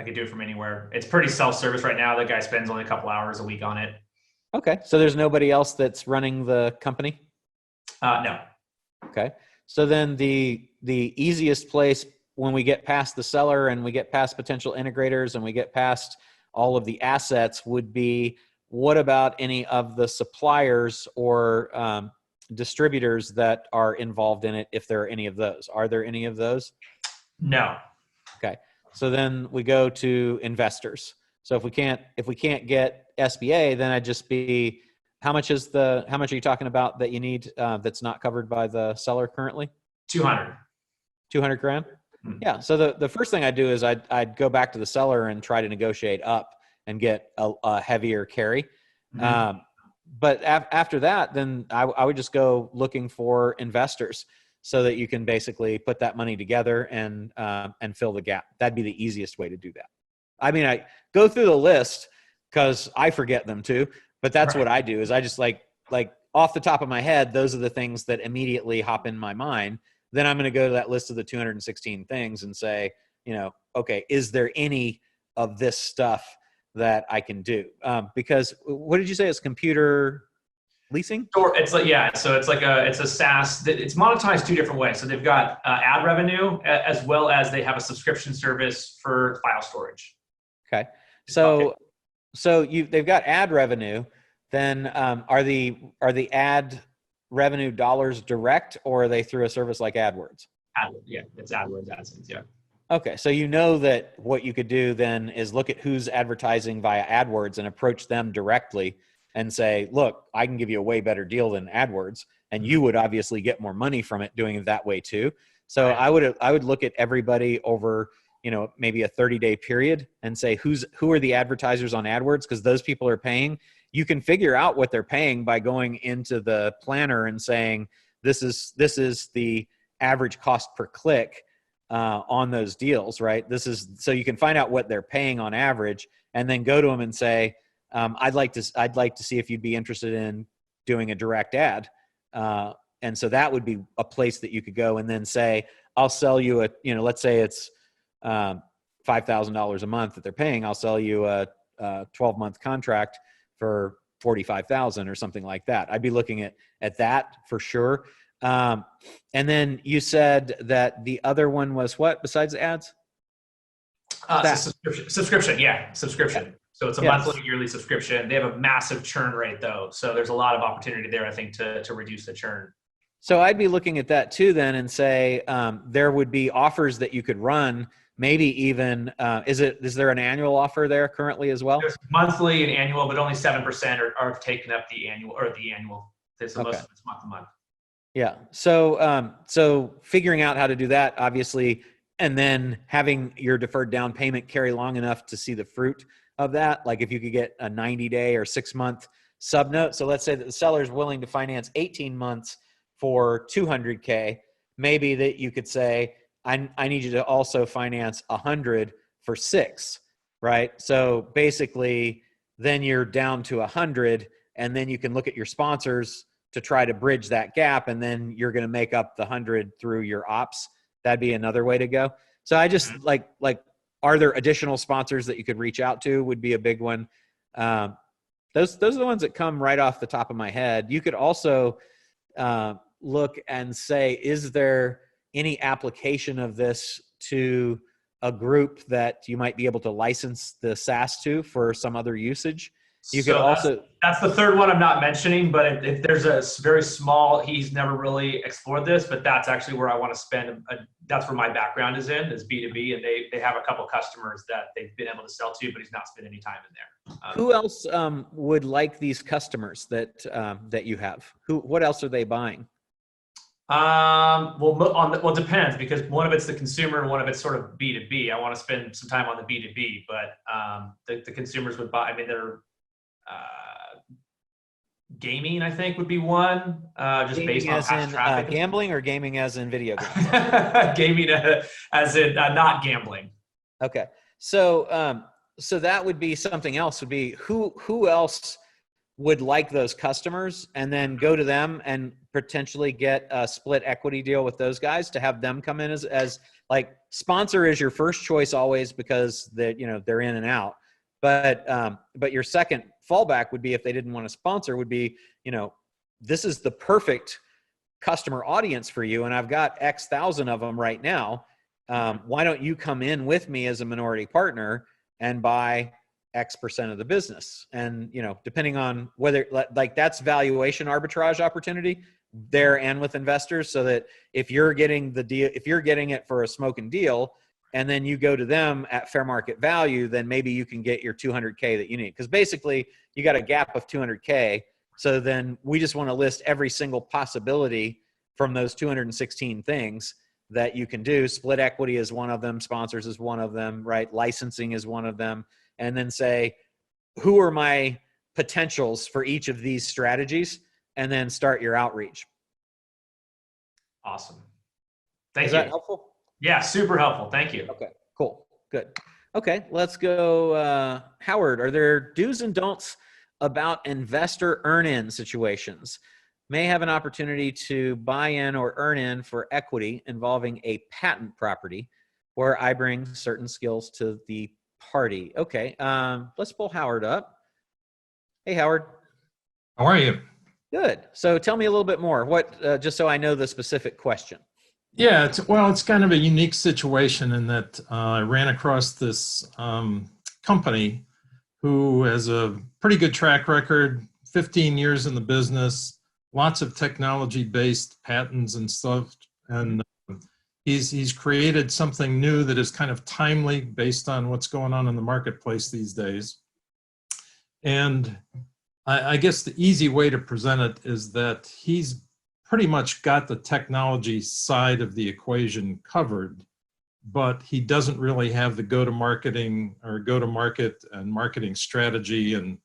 could do it from anywhere. It's pretty self-service right now. The guy spends only a couple hours a week on it. Okay. So there's nobody else that's running the company? No. Okay. So then the easiest place, when we get past the seller and we get past potential integrators and we get past all of the assets, would be, what about any of the suppliers or distributors that are involved in it, if there are any of those? Are there any of those? No. Okay. So then we go to investors. So if we can't get SBA, then I'd just be, how much are you talking about that you need that's not covered by the seller currently? 200. 200 grand? Yeah. So the first thing I'd do is I'd go back to the seller and try to negotiate up and get a heavier carry. Mm-hmm. But after that, then I would just go looking for investors so that you can basically put that money together and fill the gap. That'd be the easiest way to do that. I mean, I go through the list because I forget them too, but that's what I do, is I just like off the top of my head, those are the things that immediately hop in my mind. Then I'm going to go to that list of the 216 things and say, okay, is there any of this stuff that I can do? Because what did you say? It's computer leasing? It's like, yeah. So it's a SaaS. It's monetized two different ways. So they've got ad revenue as well as they have a subscription service for file storage. Okay. So they've got ad revenue. Then are the ad revenue dollars direct, or are they through a service like AdWords? Yeah, it's AdWords, AdSense, yeah. Okay, so you know that what you could do then is look at who's advertising via AdWords and approach them directly and say, look, I can give you a way better deal than AdWords, and you would obviously get more money from it doing it that way too. So right. I would look at everybody over, maybe a 30-day period and say, who are the advertisers on AdWords? Because those people are paying. You can figure out what they're paying by going into the planner and saying, this is the average cost per click on those deals, right? So you can find out what they're paying on average, and then go to them and say, I'd like to see if you'd be interested in doing a direct ad. And so that would be a place that you could go and then say, I'll sell you let's say it's $5,000 a month that they're paying. I'll sell you a 12-month contract for $45,000 or something like that. I'd be looking at that for sure. And then you said that the other one was what besides the ads? Subscription. Yeah. So it's a monthly, yearly subscription. They have a massive churn rate though. So there's a lot of opportunity there, I think, to reduce the churn. So I'd be looking at that too then and say, there would be offers that you could run, maybe even, is there an annual offer there currently as well? There's monthly and annual, but only 7% are taking up the annual. So most of it's month to month. Yeah. So figuring out how to do that, obviously, and then having your deferred down payment carry long enough to see the fruit of that. Like if you could get a 90-day or 6-month sub note. So let's say that the seller is willing to finance 18 months for $200K, maybe that you could say, I need you to also finance 100 for 6, right? So basically then you're down to 100, and then you can look at your sponsors to try to bridge that gap. And then you're going to make up the 100 through your ops. That'd be another way to go. So I just like, are there additional sponsors that you could reach out to would be a big one. Those are the ones that come right off the top of my head. You could also look and say, is there any application of this to a group that you might be able to license the SaaS to for some other usage? You could also. That's the third one I'm not mentioning, but if there's a very small, he's never really explored this, but that's actually where I want to spend. That's where my background is B2B, and they have a couple customers that they've been able to sell to, but he's not spent any time in there. Who else would like these customers that you have? What else are they buying? Well, it depends, because one of it's the consumer and one of it's sort of B2B. I want to spend some time on the B2B, but the consumers would buy. I mean, they're gaming, I think, would be one. Just gaming based on past traffic. Gambling, or gaming as in video games? Gaming as in not gambling. Okay, so that would be something else. Would be who else would like those customers, and then go to them and potentially get a split equity deal with those guys to have them come in as like sponsor is your first choice always, because they're in and out. But your second fallback would be, if they didn't want to sponsor, would be, this is the perfect customer audience for you, and I've got X thousand of them right now. Why don't you come in with me as a minority partner and buy X% of the business? And, depending on whether, like, that's valuation arbitrage opportunity there and with investors, so that if you're getting the deal, if you're getting it for a smoking deal, and then you go to them at fair market value, then maybe you can get your 200K that you need. Because basically you got a gap of 200K. So then we just want to list every single possibility from those 216 things that you can do. Split equity is one of them. Sponsors is one of them, right? Licensing is one of them. And then say, who are my potentials for each of these strategies? And then start your outreach. Awesome. Thank you. Is that helpful? Yeah, super helpful. Thank you. Okay, cool. Good. Okay, let's go. Howard, are there do's and don'ts about investor earn-in situations? May have an opportunity to buy in or earn in for equity involving a patent property where I bring certain skills to the party. Okay, let's pull Howard up. Hey, Howard. How are you? Good. So tell me a little bit more. What, just so I know the specific question. Yeah, it's kind of a unique situation in that I ran across this company who has a pretty good track record, 15 years in the business, lots of technology-based patents and stuff, and he's created something new that is kind of timely based on what's going on in the marketplace these days. And I guess the easy way to present it is that he's pretty much got the technology side of the equation covered, but he doesn't really have the go-to-market and marketing strategy and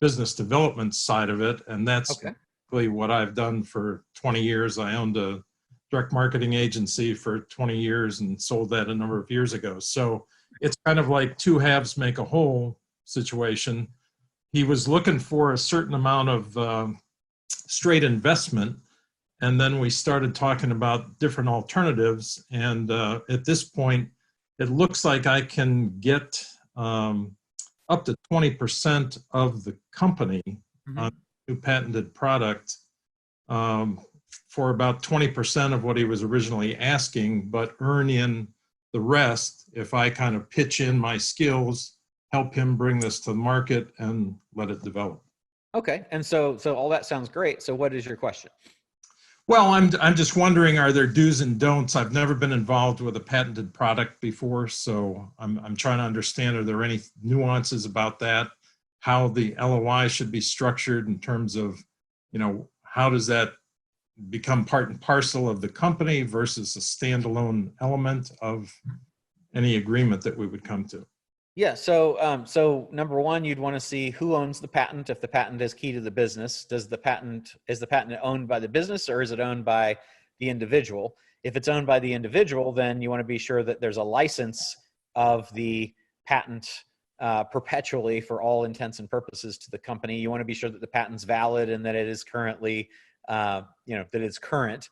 business development side of it. And that's Okay. really what I've done for 20 years. I owned a direct marketing agency for 20 years and sold that a number of years ago. So it's kind of like two halves make a whole situation. He was looking for a certain amount of straight investment. And then we started talking about different alternatives. And at this point, it looks like I can get up to 20% of the company on a new patented product for about 20% of what he was originally asking, but earn in the rest if I kind of pitch in my skills, help him bring this to the market and let it develop. Okay. And so all that sounds great. So what is your question? Well, I'm just wondering, are there do's and don'ts? I've never been involved with a patented product before, so I'm trying to understand, are there any nuances about that? How the LOI should be structured in terms of, you know, how does that become part and parcel of the company versus a standalone element of any agreement that we would come to? Yeah. So number one, you'd want to see who owns the patent. If the patent is key to the business, is the patent owned by the business or is it owned by the individual? If it's owned by the individual, then you want to be sure that there's a license of the patent perpetually for all intents and purposes to the company. You want to be sure that the patent's valid and that it is currently, that it's current.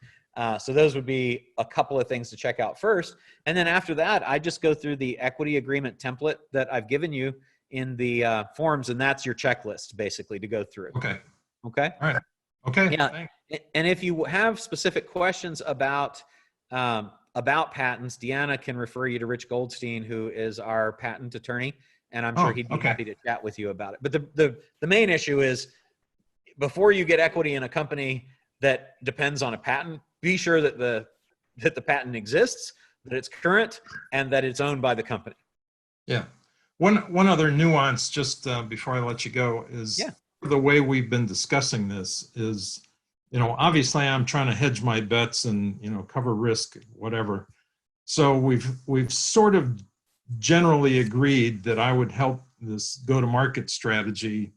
So those would be a couple of things to check out first. And then after that, I just go through the equity agreement template that I've given you in the forms, and that's your checklist basically to go through. Okay. Okay. All right. Okay. Yeah. Thanks. And if you have specific questions about patents, Deanna can refer you to Rich Goldstein, who is our patent attorney, and I'm sure he'd be happy to chat with you about it. But the main issue is before you get equity in a company that depends on a patent, be sure that the patent exists, that it's current, and that it's owned by the company. Yeah. One other nuance just before I let you go is the way we've been discussing this is, you know, obviously I'm trying to hedge my bets and, you know, cover risk, whatever. So we've sort of generally agreed that I would help this go-to-market strategy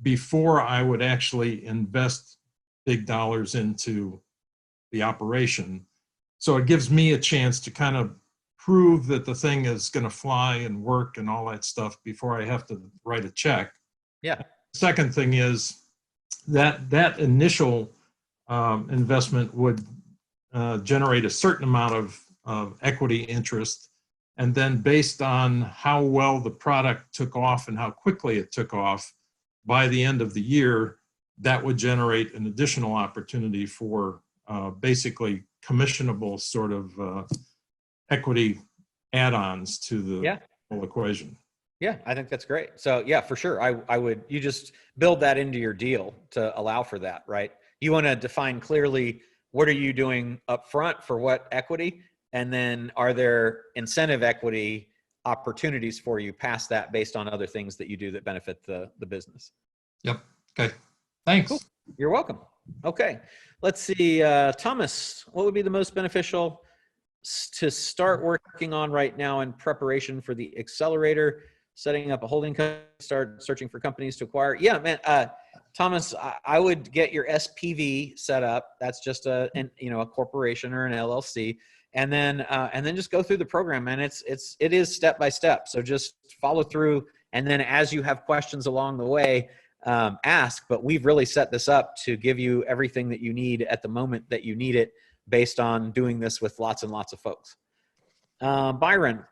before I would actually invest big dollars into the operation. So it gives me a chance to kind of prove that the thing is going to fly and work and all that stuff before I have to write a check. Yeah. Second thing is that initial investment would generate a certain amount of equity interest. And then based on how well the product took off and how quickly it took off, by the end of the year, that would generate an additional opportunity for basically commissionable sort of equity add-ons to the whole equation. Yeah, I think that's great. So yeah, for sure. I would, you just build that into your deal to allow for that, right? You want to define clearly what are you doing up front for what equity, and then are there incentive equity opportunities for you past that based on other things that you do that benefit the business. Yep. Okay. Thanks. Cool. You're welcome. Okay. Let's see. Thomas, what would be the most beneficial to start working on right now in preparation for the accelerator, setting up a holding company, start searching for companies to acquire? Yeah, man. Thomas, I would get your SPV set up. That's just a corporation or an LLC. And then just go through the program, and it is step by step. So just follow through. And then as you have questions along the way, ask, but we've really set this up to give you everything that you need at the moment that you need it based on doing this with lots and lots of folks. Byron,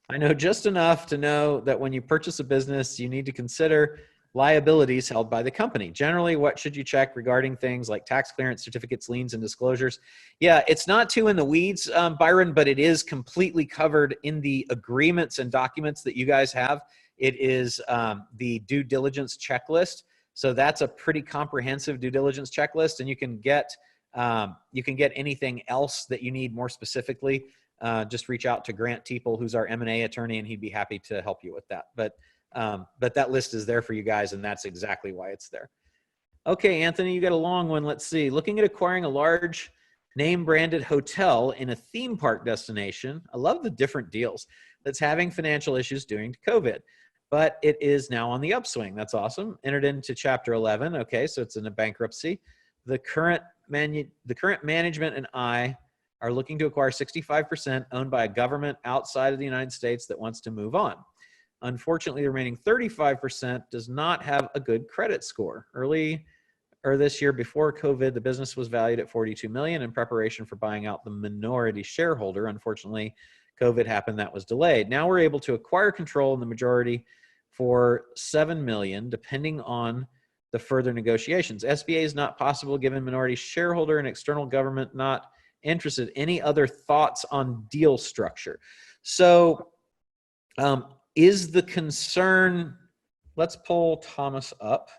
I know just enough to know that when you purchase a business, you need to consider liabilities held by the company. Generally, what should you check regarding things like tax clearance, certificates, liens, and disclosures? Yeah, it's not too in the weeds, Byron, but it is completely covered in the agreements and documents that you guys have. It is the due diligence checklist. So that's a pretty comprehensive due diligence checklist, and you can get anything else that you need more specifically. Just reach out to Grant Teeple, who's our M&A attorney, and he'd be happy to help you with that. But that list is there for you guys, and that's exactly why it's there. Okay, Anthony, you got a long one. Let's see. Looking at acquiring a large name branded hotel in a theme park destination. I love the different deals. That's having financial issues due to COVID, but it is now on the upswing. That's awesome. Entered into Chapter 11. Okay, so it's in a bankruptcy. The current management and I are looking to acquire 65% owned by a government outside of the United States that wants to move on. Unfortunately, the remaining 35% does not have a good credit score. This year before COVID, the business was valued at $42 million in preparation for buying out the minority shareholder. Unfortunately, COVID happened, that was delayed. Now we're able to acquire control in the majority for $7 million, depending on the further negotiations. SBA is not possible given minority shareholder and external government not interested. Any other thoughts on deal structure? So is the concern, let's pull Thomas up.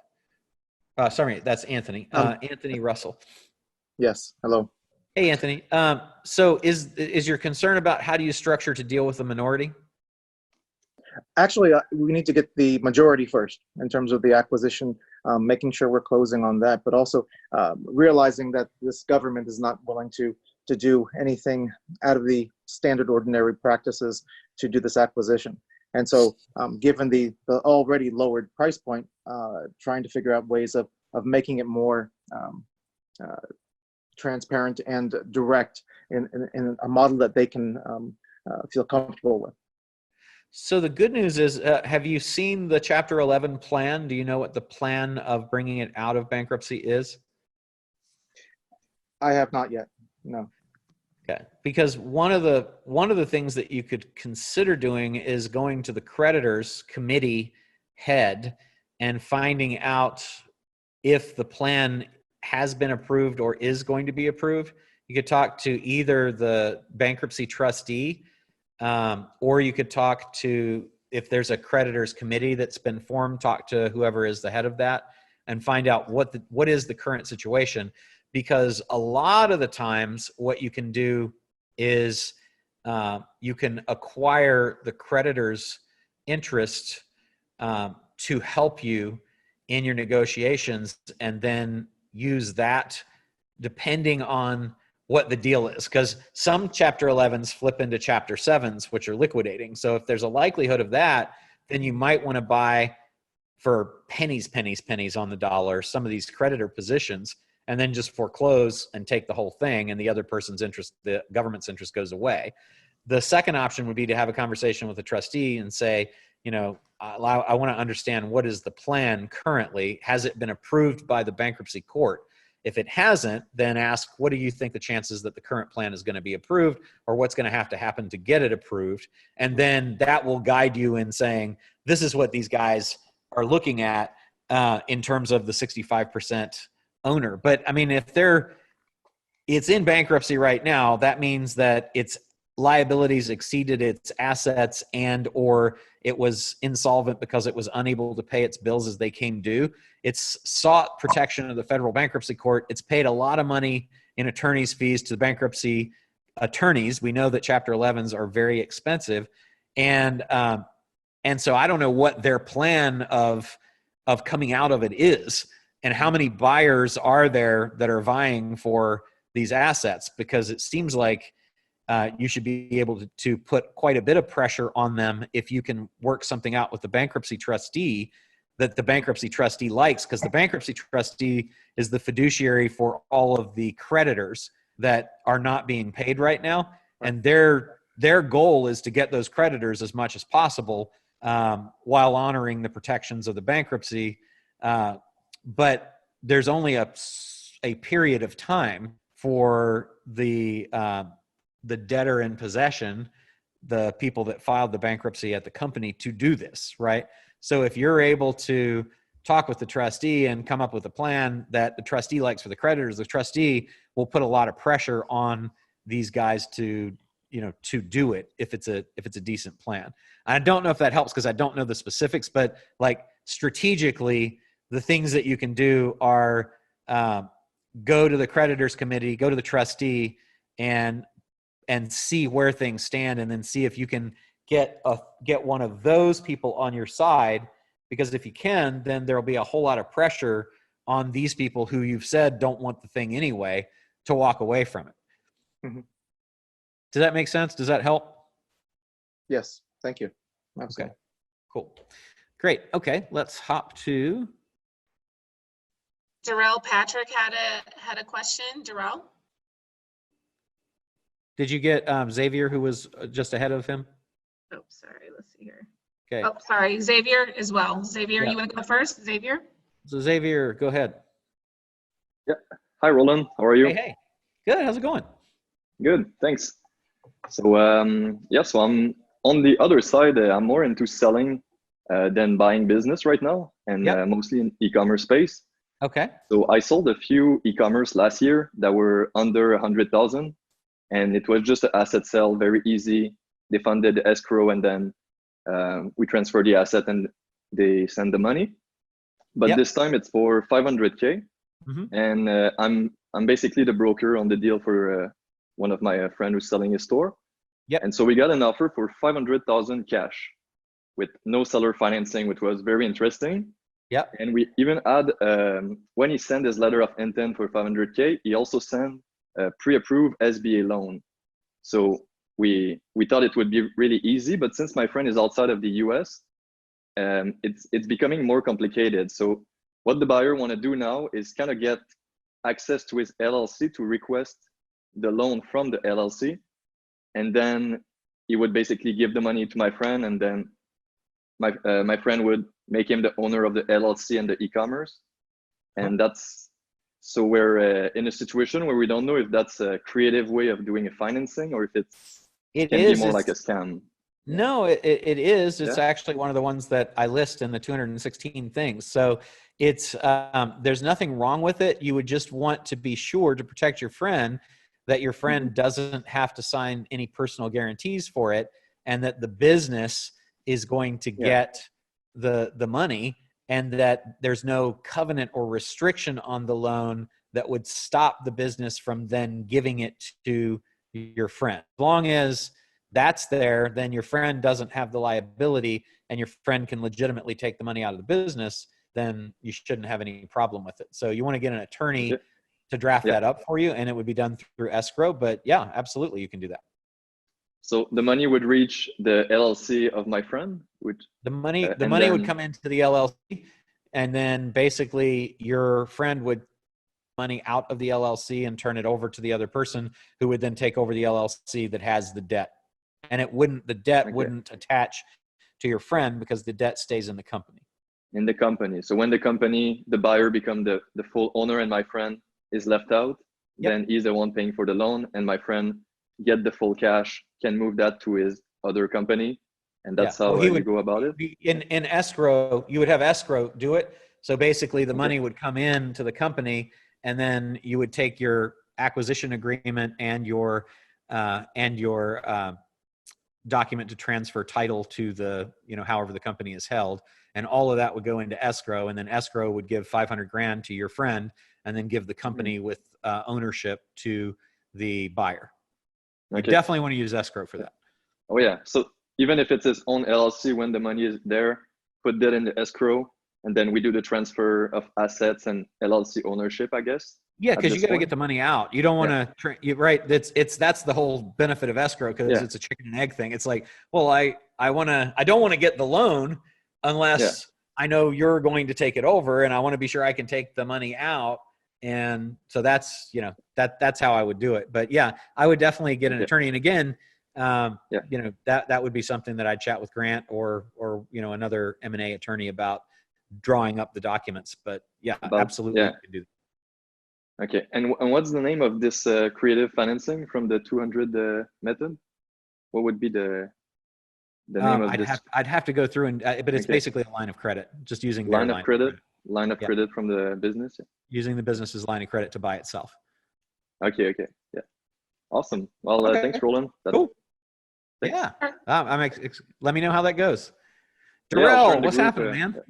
Sorry, that's Anthony. Anthony Russell. Yes. Hello. Hey, Anthony. So is your concern about how do you structure to deal with the minority? Actually, we need to get the majority first in terms of the acquisition, making sure we're closing on that, but also realizing that this government is not willing to do anything out of the standard ordinary practices to do this acquisition. And so given the already lowered price point, trying to figure out ways of making it more transparent and direct in a model that they can feel comfortable with. So the good news is, have you seen the Chapter 11 plan? Do you know what the plan of bringing it out of bankruptcy is? I have not yet, no. Okay, because one of the things that you could consider doing is going to the creditors committee head and finding out if the plan has been approved or is going to be approved. You could talk to either the bankruptcy trustee, or you could talk to, if there's a creditors committee that's been formed, talk to whoever is the head of that and find out what is the current situation. Because a lot of the times what you can do is you can acquire the creditor's interest to help you in your negotiations, and then use that depending on what the deal is. Because some Chapter 11s flip into Chapter 7s, which are liquidating. So if there's a likelihood of that, then you might want to buy for pennies on the dollar some of these creditor positions, and then just foreclose and take the whole thing, and the other person's interest, the government's interest, goes away. The second option would be to have a conversation with the trustee and say, you know, I want to understand, what is the plan currently? Has it been approved by the bankruptcy court? If it hasn't, then ask, what do you think the chances that the current plan is going to be approved, or what's going to happen to get it approved? And then that will guide you in saying, this is what these guys are looking at in terms of the 65% owner. But I mean, if it's in bankruptcy right now, that means that its liabilities exceeded its assets, and or it was insolvent because it was unable to pay its bills as they came due. It's sought protection of the federal bankruptcy court. It's paid a lot of money in attorney's fees to the bankruptcy attorneys. We know that Chapter 11s are very expensive. And so I don't know what their plan of coming out of it is, and how many buyers are there that are vying for these assets, because it seems like you should be able to put quite a bit of pressure on them if you can work something out with the bankruptcy trustee that the bankruptcy trustee likes, because the bankruptcy trustee is the fiduciary for all of the creditors that are not being paid right now. And their goal is to get those creditors as much as possible while honoring the protections of the bankruptcy. But there's only a period of time for the debtor in possession, the people that filed the bankruptcy at the company, to do this, right? So if you're able to talk with the trustee and come up with a plan that the trustee likes for the creditors, the trustee will put a lot of pressure on these guys to do it if it's a decent plan. I don't know if that helps, because I don't know the specifics, but like strategically, the things that you can do are go to the creditors committee, go to the trustee, and see where things stand, and then see if you can get one of those people on your side, because if you can, then there'll be a whole lot of pressure on these people who you've said don't want the thing anyway to walk away from it. Mhm. Does that make sense? Does that help? Yes, thank you. Absolutely. Okay, cool. Great. Okay, let's hop to, Darrell Patrick had a question. Darrell? did you get Xavier, who was just ahead of him? Oh, sorry. Let's see here. Okay. Oh, sorry. Xavier as well. Xavier, Yeah. you want to go first? Xavier? So Xavier, go ahead. Yeah. Hi, Roland. How are you? Hey. Good. How's it going? Good. Thanks. So, so I'm on the other side. I'm more into selling than buying business right now, and Yep. mostly in e-commerce space. Okay. So I sold a few e-commerce last year that were under 100,000, and it was just an asset sale, very easy. They funded the escrow, and then we transfer the asset, and they send the money. But Yep. this time it's for 500K. Mhm. And I'm basically the broker on the deal for one of my friend who's selling his store. Yep. And so we got an offer for 500,000 cash with no seller financing, which was very interesting. Yep. And we even had when he sent his letter of intent for 500K, he also sent a pre-approved SBA loan. So we thought it would be really easy, but since my friend is outside of the US, it's becoming more complicated. So what the buyer want to do now is kind of get access to his LLC to request the loan from the LLC. And then he would basically give the money to my friend, and then my friend would make him the owner of the LLC and the e-commerce. And that's, so we're in a situation where we don't know if that's a creative way of doing a financing or if it can be more like a scam. No, it is. It's Yeah. actually one of the ones that I list in the 216 things. So it's there's nothing wrong with it. You would just want to be sure to protect your friend that your friend doesn't have to sign any personal guarantees for it, and that the business is going to get the money, and that there's no covenant or restriction on the loan that would stop the business from then giving it to your friend. As long as that's there, then your friend doesn't have the liability and your friend can legitimately take the money out of the business, then you shouldn't have any problem with it. So you want to get an attorney to draft that up for you, and it would be done through escrow. But yeah, absolutely, you can do that. So the money would reach the LLC of my friend, which the money then would come into the LLC, and then basically your friend would money out of the LLC and turn it over to the other person, who would then take over the LLC that has the debt. And the debt wouldn't attach to your friend because the debt stays in the company. In the company. So when the buyer become the full owner and my friend is left out, then he's the one paying for the loan, and my friend get the full cash, can move that to his other company. And that's how he you would go about it. In escrow, you would have escrow do it. So basically the money would come in to the company, and then you would take your acquisition agreement and your document to transfer title to the, however the company is held. And all of that would go into escrow, and then escrow would give 500 grand to your friend, and then give the company with ownership to the buyer. You definitely want to use escrow for that. Oh yeah. So even if it's his own LLC, when the money is there, put that in the escrow, and then we do the transfer of assets and LLC ownership, I guess. Yeah, because you got to get the money out. You don't want to. You're right. That's the whole benefit of escrow, because it's a chicken and egg thing. It's like, well, I don't want to get the loan unless I know you're going to take it over, and I want to be sure I can take the money out. And so that's that's how I would do it. But yeah, I would definitely get an attorney. And again, that would be something that I'd chat with Grant or another M&A attorney about drawing up the documents. But yeah, absolutely, you can do that. Okay, and what's the name of this creative financing from the 200 method? What would be the name of this? I'd have to go through but it's basically a line of credit, just using line of credit from the business. Using the business's line of credit to buy itself. Okay, yeah, awesome. Well, thanks, Roland. Cool. Thanks. Yeah, let me know how that goes. Yeah, Darrell, what's happening, man?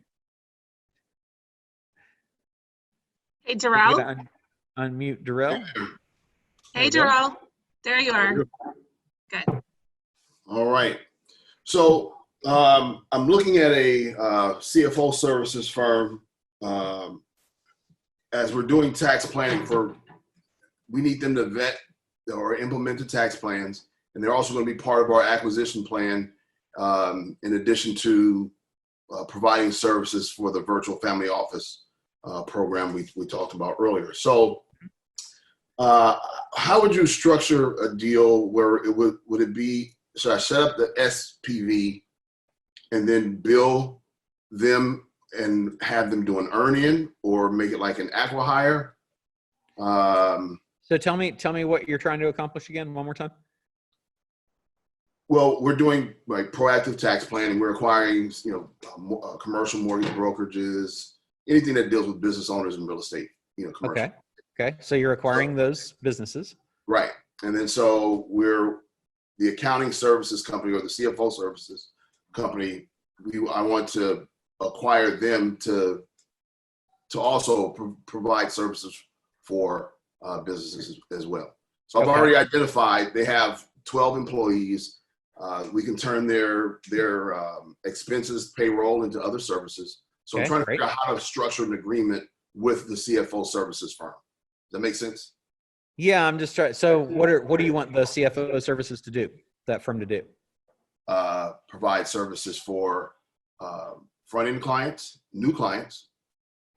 Hey, Darrell. Unmute Darrell. Hey, Darrell. There you are. Good. All right. So I'm looking at a CFO services firm. As we're doing tax planning we need them to vet or implemented tax plans, and they're also going to be part of our acquisition plan, in addition to providing services for the virtual family office program we talked about earlier. So how would you structure a deal where it would it be, should I set up the SPV and then bill them and have them do an earn-in, or make it like an acqui-hire? So tell me what you're trying to accomplish again, one more time. Well, we're doing like proactive tax planning. We're acquiring, commercial mortgage brokerages, anything that deals with business owners and real estate, commercial. Okay. So you're acquiring those businesses. Right. And then so we're the accounting services company, or the CFO services company. I want to acquire them to also provide services for businesses as well. So I've already identified they have 12 employees. We can turn their expenses, payroll, into other services. So I'm trying to figure out how to structure an agreement with the CFO services firm. Does that make sense? Yeah, I'm just trying. So what do you want the CFO services to do? That firm to do? Provide services for front-end clients, new clients,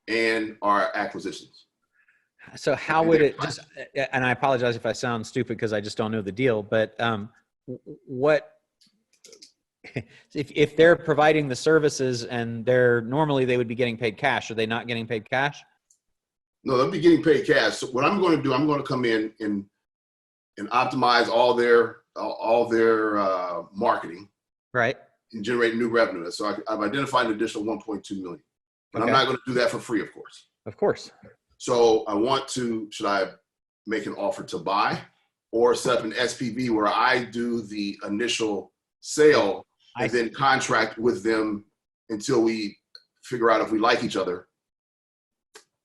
and our acquisitions. So how would it just, and I apologize if I sound stupid because I just don't know the deal, but what, if they're providing the services and normally they would be getting paid cash, are they not getting paid cash? No, they'll be getting paid cash. So what I'm going to do, I'm going to come in and optimize all their marketing, right, and generate new revenue. So I've identified an additional 1.2 million, but I'm not going to do that for free, of course. Of course. So should I make an offer to buy, or set up an SPV where I do the initial sale and then contract with them until we figure out if we like each other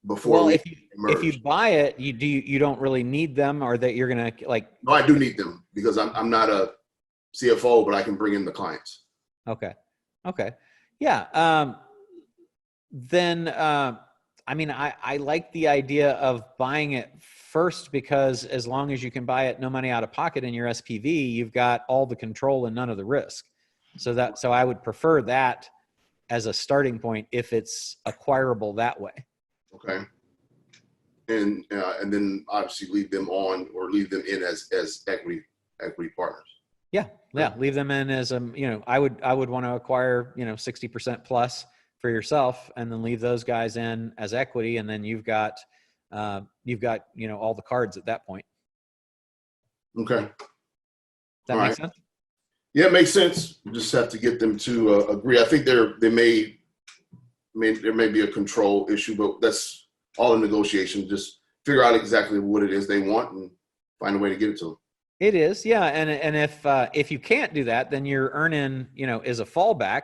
before we merge? If you buy it, you don't really need them, or that you're gonna like? No, I do need them because I'm not a CFO, but I can bring in the clients. Okay. Yeah. Then I mean, I like the idea of buying it first, because as long as you can buy it no money out of pocket in your SPV, you've got all the control and none of the risk. So I would prefer that as a starting point if it's acquirable that way. Okay. And then obviously leave them on, or leave them in as equity partners. Yeah. Leave them in as I would want to acquire 60% plus for yourself, and then leave those guys in as equity, and then you've got all the cards at that point. Okay. That makes sense? Yeah, it makes sense. You just have to get them to agree. I think there may be a control issue, but that's all in negotiation. Just figure out exactly what it is they want and find a way to get it to them. It is, yeah. And if you can't do that, then your earn-in, is a fallback.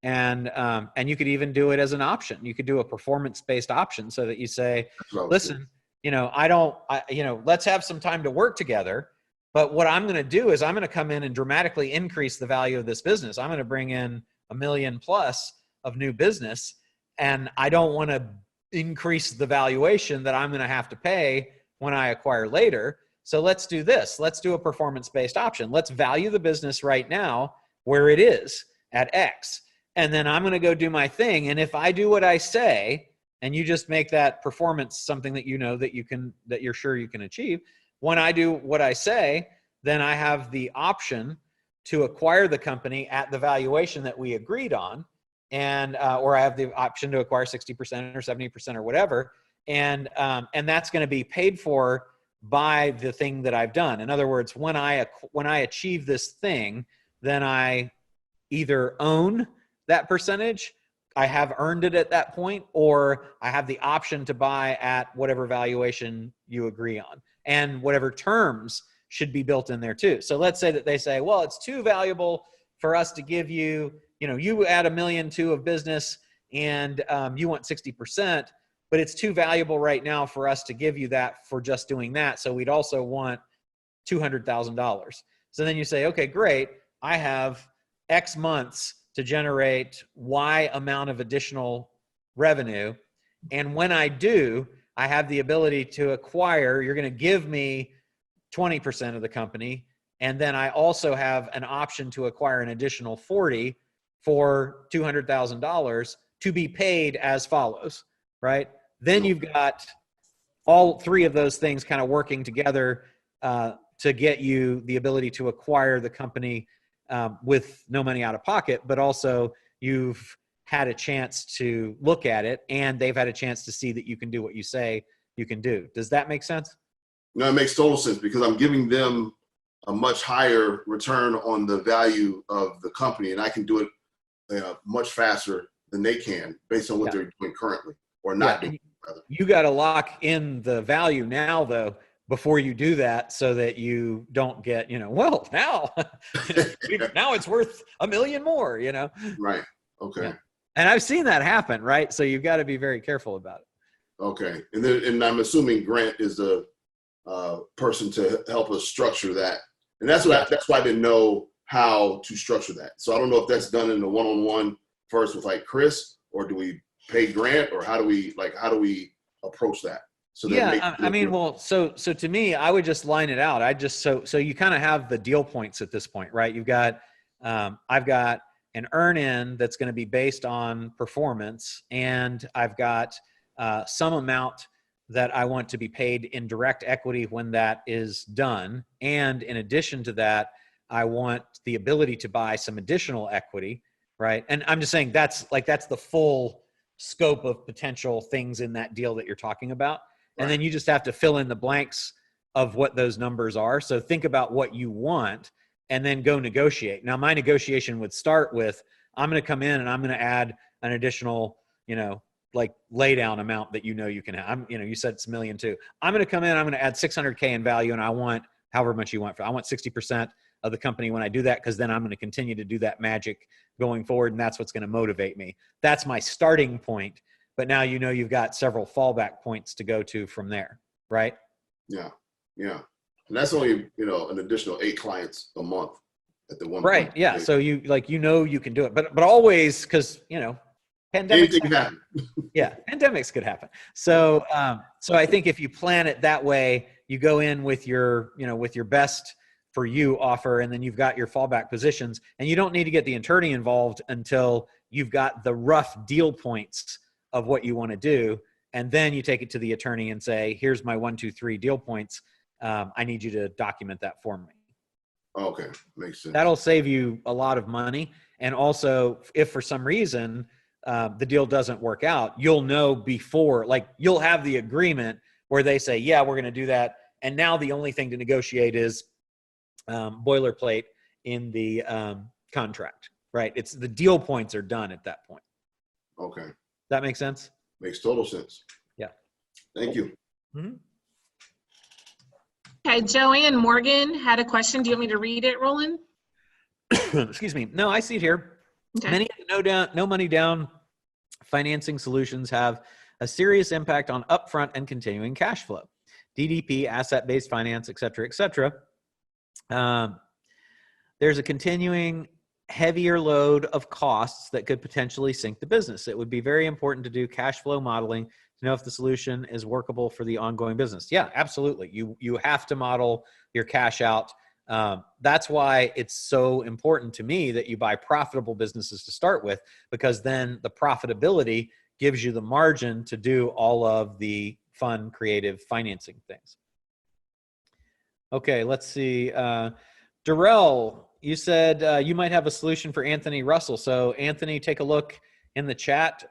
And you could even do it as an option. You could do a performance-based option, so that you say, listen, let's have some time to work together. But what I'm going to do is I'm going to come in and dramatically increase the value of this business. I'm going to bring in $1 million plus of new business, and I don't want to increase the valuation that I'm going to have to pay when I acquire later. So let's do this. Let's do a performance-based option. Let's value the business right now where it is at X. And then I'm going to go do my thing. And if I do what I say, and you just make that performance something that that you're sure you can achieve, when I do what I say, then I have the option to acquire the company at the valuation that we agreed on, and or I have the option to acquire 60% or 70% or whatever, and that's going to be paid for by the thing that I've done. In other words, when I achieve this thing, then I either own that percentage, I have earned it at that point, or I have the option to buy at whatever valuation you agree on, and whatever terms should be built in there too. So let's say that they say, well, it's too valuable for us to give you, you add $1.2 million of business, and you want 60%, but it's too valuable right now for us to give you that for just doing that. So we'd also want $200,000. So then you say, okay, great. I have X months to generate Y amount of additional revenue. And when I do, I have the ability to acquire, you're going to give me 20% of the company. And then I also have an option to acquire an additional 40 for $200,000 to be paid as follows, right? Then you've got all three of those things kind of working together to get you the ability to acquire the company with no money out of pocket, but also you've had a chance to look at it and they've had a chance to see that you can do what you say you can do. Does that make sense? No, it makes total sense because I'm giving them a much higher return on the value of the company, and I can do it much faster than they can based on what they're doing currently or not doing. Rather. You got to lock in the value now, though, before you do that, so that you don't get, well, now, now it's worth $1 million more, Right. Okay. Yeah. And I've seen that happen, right? So you've got to be very careful about it. Okay. And I'm assuming Grant is the person to help us structure that. And that's what that's why I didn't know how to structure that. So I don't know if that's done in the one-on-one first with like Chris, or do we pay Grant, or how do we approach that? So so to me, I would just line it out. So you kind of have the deal points at this point, right? You've got, I've got an earn-in that's going to be based on performance, and I've got some amount that I want to be paid in direct equity when that is done. And in addition to that, I want the ability to buy some additional equity, right? And I'm just saying that's the full scope of potential things in that deal that you're talking about. And then you just have to fill in the blanks of what those numbers are. So think about what you want and then go negotiate. Now, my negotiation would start with, I'm going to come in and I'm going to add an additional, lay down amount that you can have. You said it's $1 million too. I'm going to come in, I'm going to add $600K in value, and I want however much you want. I want 60% of the company when I do that, because then I'm going to continue to do that magic going forward, and that's what's going to motivate me. That's my starting point. But now you've got several fallback points to go to from there, right? Yeah. And that's only, an additional 8 clients a month at the one right. point. Yeah. So you can do it, but always, because pandemics can happen. Yeah, pandemics could happen. So so I think if you plan it that way, you go in with your best for you offer, and then you've got your fallback positions, and you don't need to get the attorney involved until you've got the rough deal points of what you want to do. And then you take it to the attorney and say, here's my 1, 2, 3 deal points. I need you to document that for me. Okay. Makes sense. That'll save you a lot of money. And also, if for some reason the deal doesn't work out, you'll know before, you'll have the agreement where they say, yeah, we're going to do that. And now the only thing to negotiate is boilerplate in the contract, right? It's the deal points are done at that point. Okay. That makes sense? Makes total sense. Yeah. Thank you. Mm-hmm. Okay, Joanne Morgan had a question. Do you want me to read it, Roland? Excuse me. No, I see it here. Okay. Many of the no money down financing solutions have a serious impact on upfront and continuing cash flow. DDP, asset-based finance, et cetera, et cetera. There's a continuing heavier load of costs that could potentially sink the business. It would be very important to do cash flow modeling to know if the solution is workable for the ongoing business. Yeah, absolutely. You have to model your cash out. That's why it's so important to me that you buy profitable businesses to start with, because then the profitability gives you the margin to do all of the fun, creative financing things. Okay, let's see. Darrell, you said you might have a solution for Anthony Russell. So Anthony, take a look in the chat.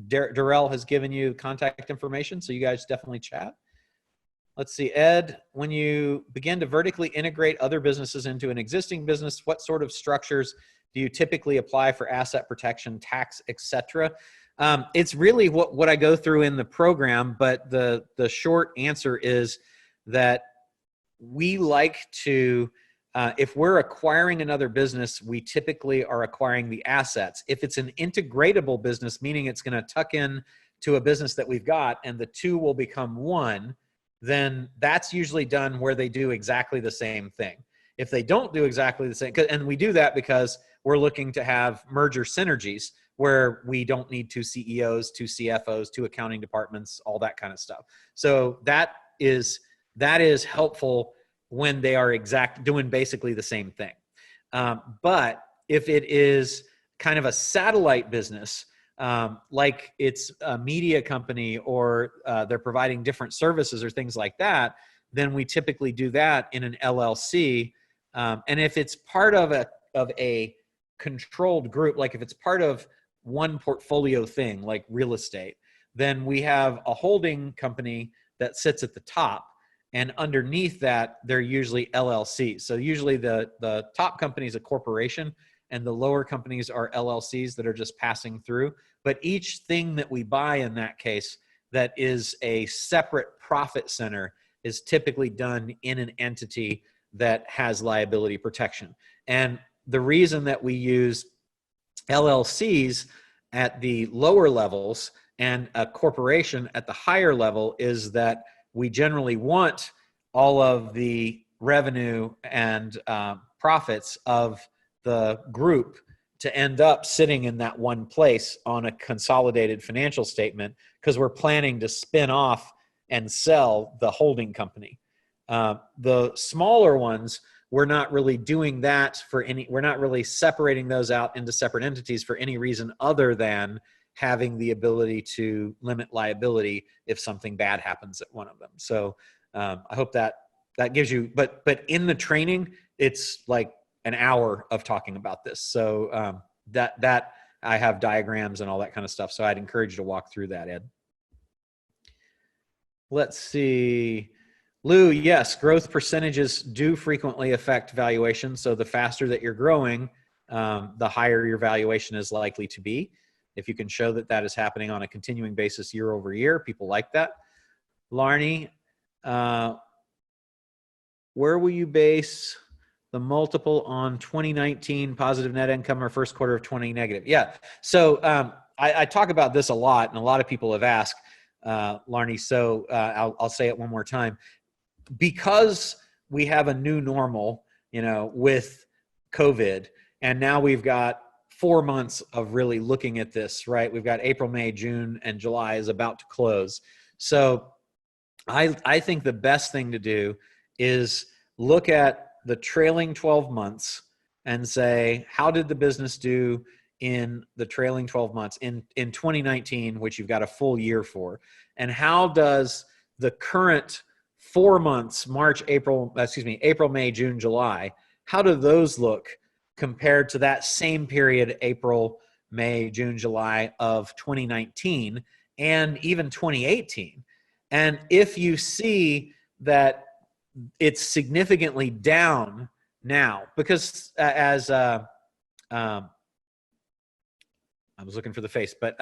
Darrell has given you contact information, so you guys definitely chat. Let's see, Ed, when you begin to vertically integrate other businesses into an existing business, what sort of structures do you typically apply for asset protection, tax, etc.? It's really what I go through in the program, but the short answer is that we like to, if we're acquiring another business, we typically are acquiring the assets. If it's an integratable business, meaning it's going to tuck in to a business that we've got and the two will become one, then that's usually done where they do exactly the same thing. If they don't do exactly the same, and we do that because we're looking to have merger synergies where we don't need 2 CEOs, 2 CFOs, 2 accounting departments, all that kind of stuff. So that is helpful when they are doing basically the same thing. But if it is kind of a satellite business, like it's a media company or they're providing different services or things like that, then we typically do that in an LLC. And if it's part of a controlled group, like if it's part of one portfolio thing, like real estate, then we have a holding company that sits at the top. And underneath that, they're usually LLCs. So usually the top company is a corporation and the lower companies are LLCs that are just passing through. But each thing that we buy in that case that is a separate profit center is typically done in an entity that has liability protection. And the reason that we use LLCs at the lower levels and a corporation at the higher level is that we generally want all of the revenue and profits of the group to end up sitting in that one place on a consolidated financial statement because we're planning to spin off and sell the holding company. The smaller ones, we're not really doing that we're not really separating those out into separate entities for any reason other than having the ability to limit liability if something bad happens at one of them. So I hope that gives you, but in the training, it's like an hour of talking about this. So that I have diagrams and all that kind of stuff. So I'd encourage you to walk through that, Ed. Let's see. Lou, yes, growth percentages do frequently affect valuation. So the faster that you're growing, the higher your valuation is likely to be. If you can show that that is happening on a continuing basis year over year, people like that. Larnie, where will you base the multiple on 2019 positive net income or first quarter of 20 negative? Yeah, so I talk about this a lot, and a lot of people have asked, Larnie, so I'll say it one more time. Because we have a new normal, with COVID, and now we've got 4 months of really looking at this, right? We've got April, May, June, and July is about to close. So I think the best thing to do is look at the trailing 12 months and say, how did the business do in the trailing 12 months in 2019, which you've got a full year for? And how does the current 4 months, April, May, June, July, how do those look compared to that same period, April, May, June, July of 2019 and even 2018? And if you see that it's significantly down now, because as I was looking for the face, but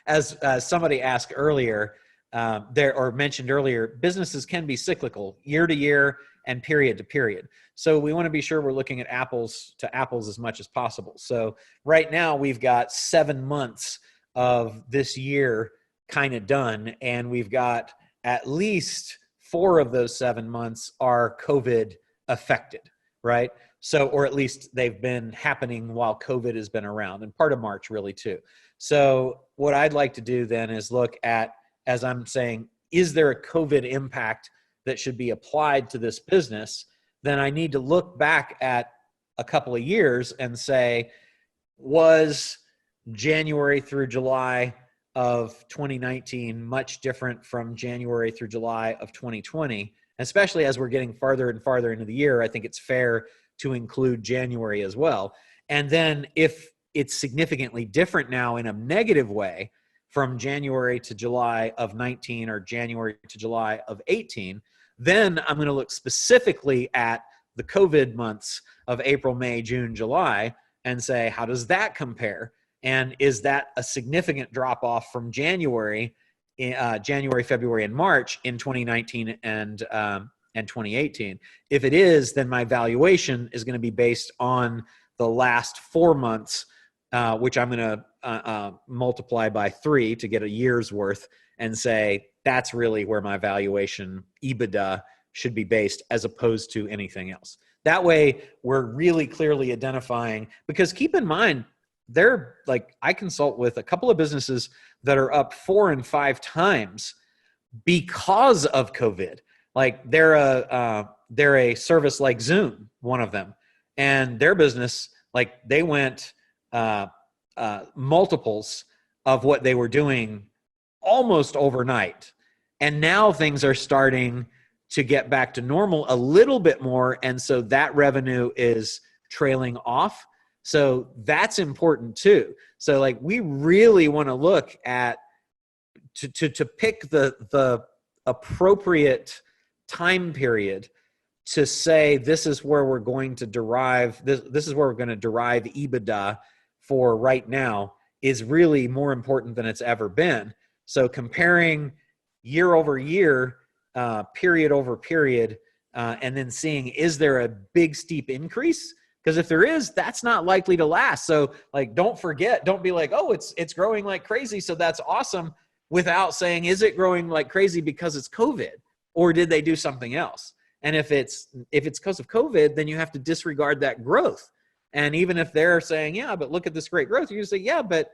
as somebody asked earlier, mentioned earlier, businesses can be cyclical year to year and period to period. So we want to be sure we're looking at apples to apples as much as possible. So right now we've got 7 months of this year kind of done, and we've got at least 4 of those 7 months are COVID affected, right? So, or at least they've been happening while COVID has been around, and part of March really too. So what I'd like to do then is look at, as I'm saying, is there a COVID impact that should be applied to this business? Then I need to look back at a couple of years and say, was January through July of 2019 much different from January through July of 2020? Especially as we're getting farther and farther into the year, I think it's fair to include January as well. And then if it's significantly different now in a negative way from January to July of 19 or January to July of 18, then I'm going to look specifically at the COVID months of April, May, June, July, and say, how does that compare? And is that a significant drop off from January, February, and March in 2019 and 2018? If it is, then my valuation is going to be based on the last 4 months, which I'm going to multiply by 3 to get a year's worth, and say that's really where my valuation EBITDA should be based, as opposed to anything else. That way, we're really clearly identifying, because keep in mind, I consult with a couple of businesses that are up 4 and 5 times because of COVID. Like they're they're a service like Zoom, one of them, and their business, like they went multiples of what they were doing almost overnight. And now things are starting to get back to normal a little bit more. And so that revenue is trailing off. So that's important too. So like we really want to look at to pick the appropriate time period to say this is where we're going to derive this is where we're going to derive EBITDA for right now is really more important than it's ever been. So comparing year over year, period over period, and then seeing, is there a big steep increase? Because if there is, that's not likely to last. So like, don't be like, oh, it's growing like crazy, so that's awesome, without saying, is it growing like crazy because it's COVID, or did they do something else? And if it's because of COVID, then you have to disregard that growth. And even if they're saying, yeah, but look at this great growth, you say, yeah, but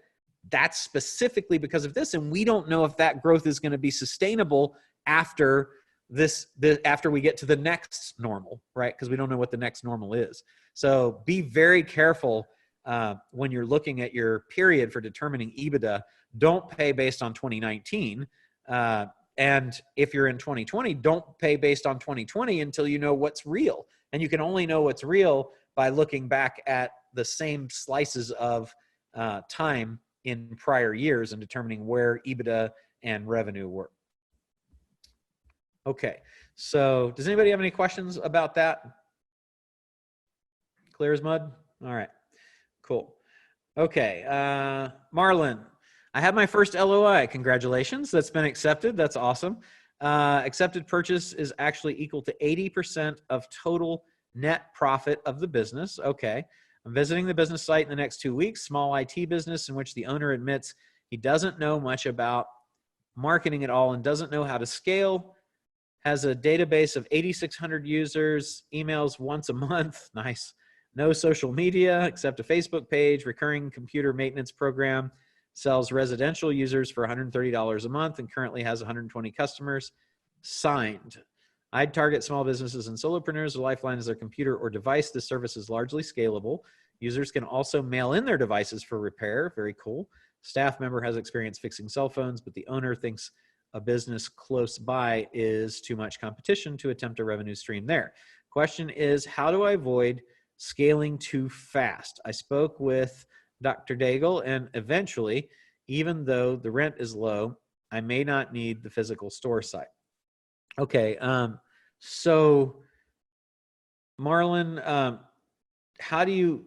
that's specifically because of this, and we don't know if that growth is going to be sustainable after after we get to the next normal, right? Because we don't know what the next normal is. So be very careful when you're looking at your period for determining EBITDA. Don't pay based on 2019. And if you're in 2020, don't pay based on 2020 until you know what's real. And you can only know what's real by looking back at the same slices of time in prior years and determining where EBITDA and revenue were. Okay, so does anybody have any questions about that? Clear as mud? All right, cool. Okay, Marlon, I have my first LOI. Congratulations, that's been accepted. That's awesome. Accepted purchase is actually equal to 80% of total net profit of the business. Okay, I'm visiting the business site in the next 2 weeks. Small IT business in which the owner admits he doesn't know much about marketing at all and doesn't know how to scale. Has a database of 8,600 users, emails once a month. Nice. No social media except a Facebook page, recurring computer maintenance program, sells residential users for $130 a month and currently has 120 customers. Signed. I'd target small businesses and solopreneurs. The lifeline is their computer or device. This service is largely scalable. Users can also mail in their devices for repair. Very cool. Staff member has experience fixing cell phones, but the owner thinks a business close by is too much competition to attempt a revenue stream there. Question is, how do I avoid scaling too fast? I spoke with Dr. Daigle, and eventually, even though the rent is low, I may not need the physical store site. Okay, so Marlon, how do you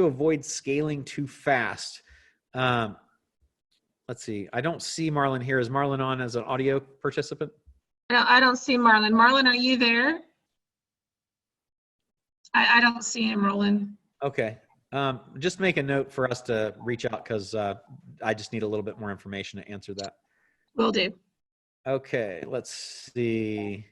avoid scaling too fast? Let's see. I don't see Marlon here. Is Marlon on as an audio participant? No, I don't see Marlon. Marlon, are you there? I don't see him, Roland. Okay. Just make a note for us to reach out because I just need a little bit more information to answer that. Will do. Okay. Let's see.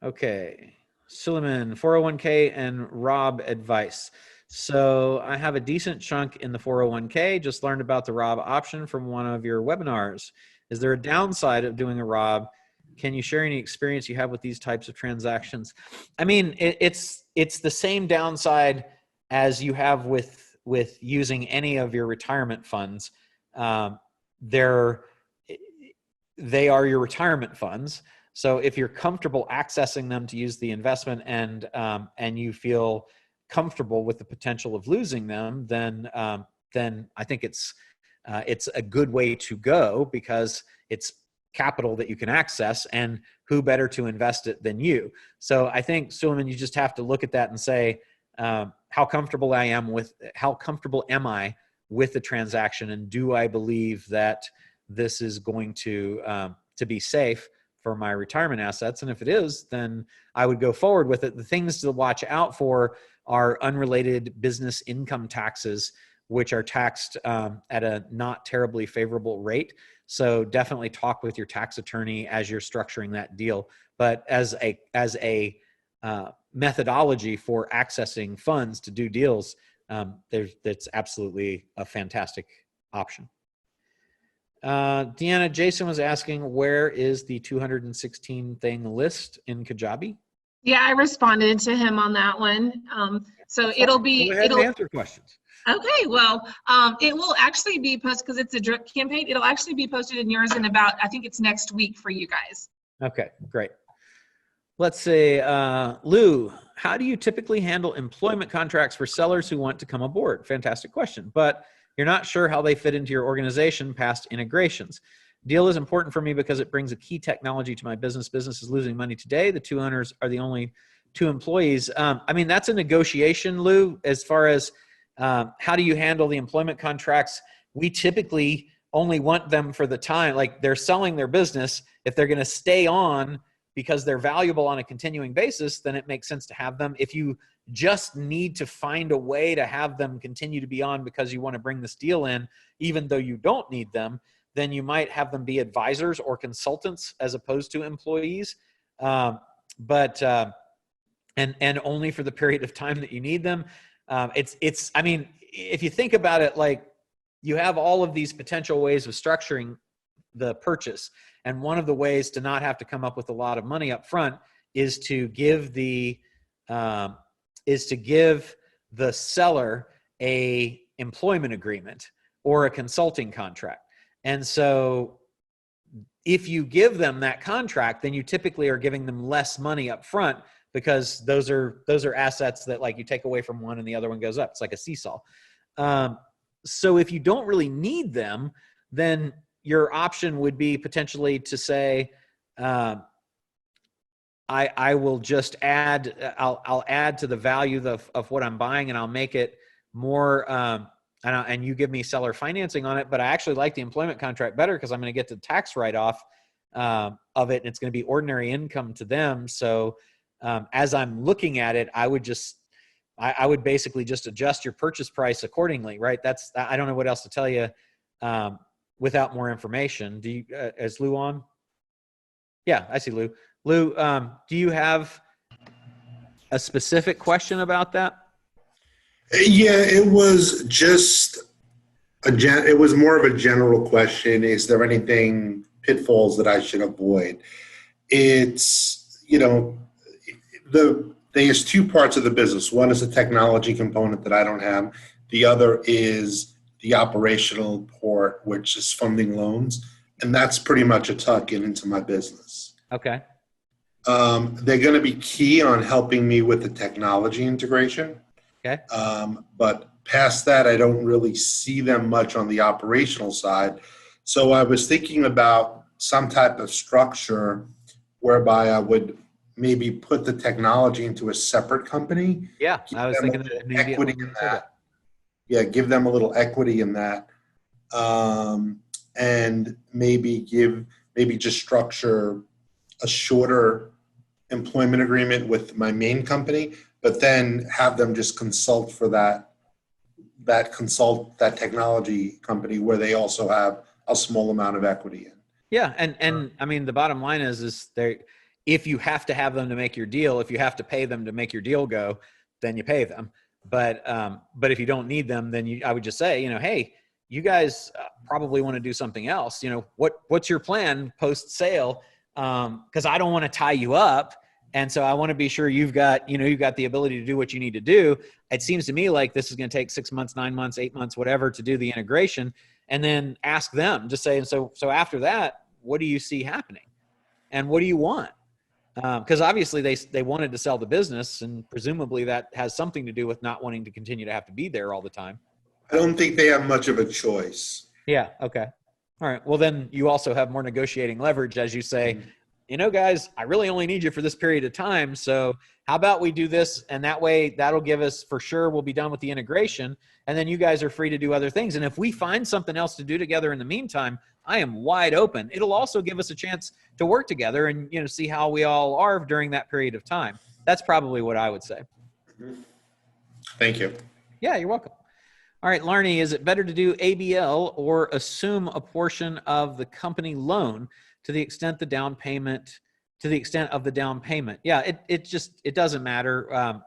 Okay. Suleiman, 401k and Rob advice. So I have a decent chunk in the 401k, just learned about the Rob option from one of your webinars. Is there a downside of doing a Rob? Can you share any experience you have with these types of transactions? I mean, it's the same downside as you have with using any of your retirement funds. They are your retirement funds. So if you're comfortable accessing them to use the investment and you feel comfortable with the potential of losing them, then I think it's a good way to go because it's capital that you can access, and who better to invest it than you? So I think, Suleiman, you just have to look at that and say, how comfortable am I with the transaction, and do I believe that this is going to be safe for my retirement assets? And if it is, then I would go forward with it. The things to watch out for are unrelated business income taxes, which are taxed at a not terribly favorable rate. So definitely talk with your tax attorney as you're structuring that deal. But as a methodology for accessing funds to do deals, that's absolutely a fantastic option. Deanna, Jason was asking, where is the 216 thing list in Kajabi? Yeah, I responded to him on that one. So it'll be, Go ahead and answer questions. okay, well, it will actually be posted because it's a drip campaign. It'll actually be posted in yours in about, I think it's next week for you guys. Okay, great. Let's say, Lou, how do you typically handle employment contracts for sellers who want to come aboard? Fantastic question, but you're not sure how they fit into your organization past integrations. Deal is important for me because it brings a key technology to my business. Business is losing money today. The two owners are the only two employees. I mean, that's a negotiation, Lou, as far as how do you handle the employment contracts? We typically only want them for the time, like they're selling their business. If they're going to stay on because they're valuable on a continuing basis, then it makes sense to have them. If you just need to find a way to have them continue to be on because you want to bring this deal in, even though you don't need them, then you might have them be advisors or consultants as opposed to employees. And only for the period of time that you need them. I mean, if you think about it, like you have all of these potential ways of structuring the purchase. And one of the ways to not have to come up with a lot of money up front is to give the seller a employment agreement or a consulting contract. And so if you give them that contract, then you typically are giving them less money up front because those are assets that like you take away from one and the other one goes up. It's like a seesaw. So if you don't really need them, then your option would be potentially to say, I will just add, I'll add to the value of what I'm buying and I'll make it more, and you give me seller financing on it, but I actually like the employment contract better because I'm going to get the tax write-off of it, and it's going to be ordinary income to them. So as I'm looking at it, I would basically just adjust your purchase price accordingly, right? I don't know what else to tell you without more information. Do you, is Lou on? Yeah, I see Lou. Lou, do you have a specific question about that? Yeah, it was just it was more of a general question. Is there anything pitfalls that I should avoid? It's, there's two parts of the business. One is a technology component that I don't have. The other is the operational part, which is funding loans. And that's pretty much a tuck into my business. Okay. They're going to be key on helping me with the technology integration. Okay. But past that, I don't really see them much on the operational side. So I was thinking about some type of structure whereby I would maybe put the technology into a separate company. Yeah, I was thinking that equity in that. Yeah, give them a little equity in that, and maybe just structure a shorter employment agreement with my main company, but then have them just consult for that technology company where they also have a small amount of equity in. Yeah, and I mean the bottom line is if you have to have them to make your deal, if you have to pay them to make your deal go, then you pay them. But if you don't need them, then I would just say, hey, you guys probably want to do something else. What's your plan post sale? Because I don't want to tie you up, and so I want to be sure you've got the ability to do what you need to do. It seems to me like this is going to take 6 months, 9 months, 8 months, whatever, to do the integration, and then ask them to say, so after that, what do you see happening, and what do you want? Because obviously they wanted to sell the business, and presumably that has something to do with not wanting to continue to have to be there all the time. I don't think they have much of a choice. Yeah. Okay. All right. Well, then you also have more negotiating leverage as you say, guys, I really only need you for this period of time. So how about we do this? And that way that'll give us, for sure, we'll be done with the integration. And then you guys are free to do other things. And if we find something else to do together in the meantime, I am wide open. It'll also give us a chance to work together and, see how we all are during that period of time. That's probably what I would say. Thank you. Yeah, you're welcome. All right, Larney, is it better to do ABL or assume a portion of the company loan to the extent of the down payment? Yeah, it doesn't matter.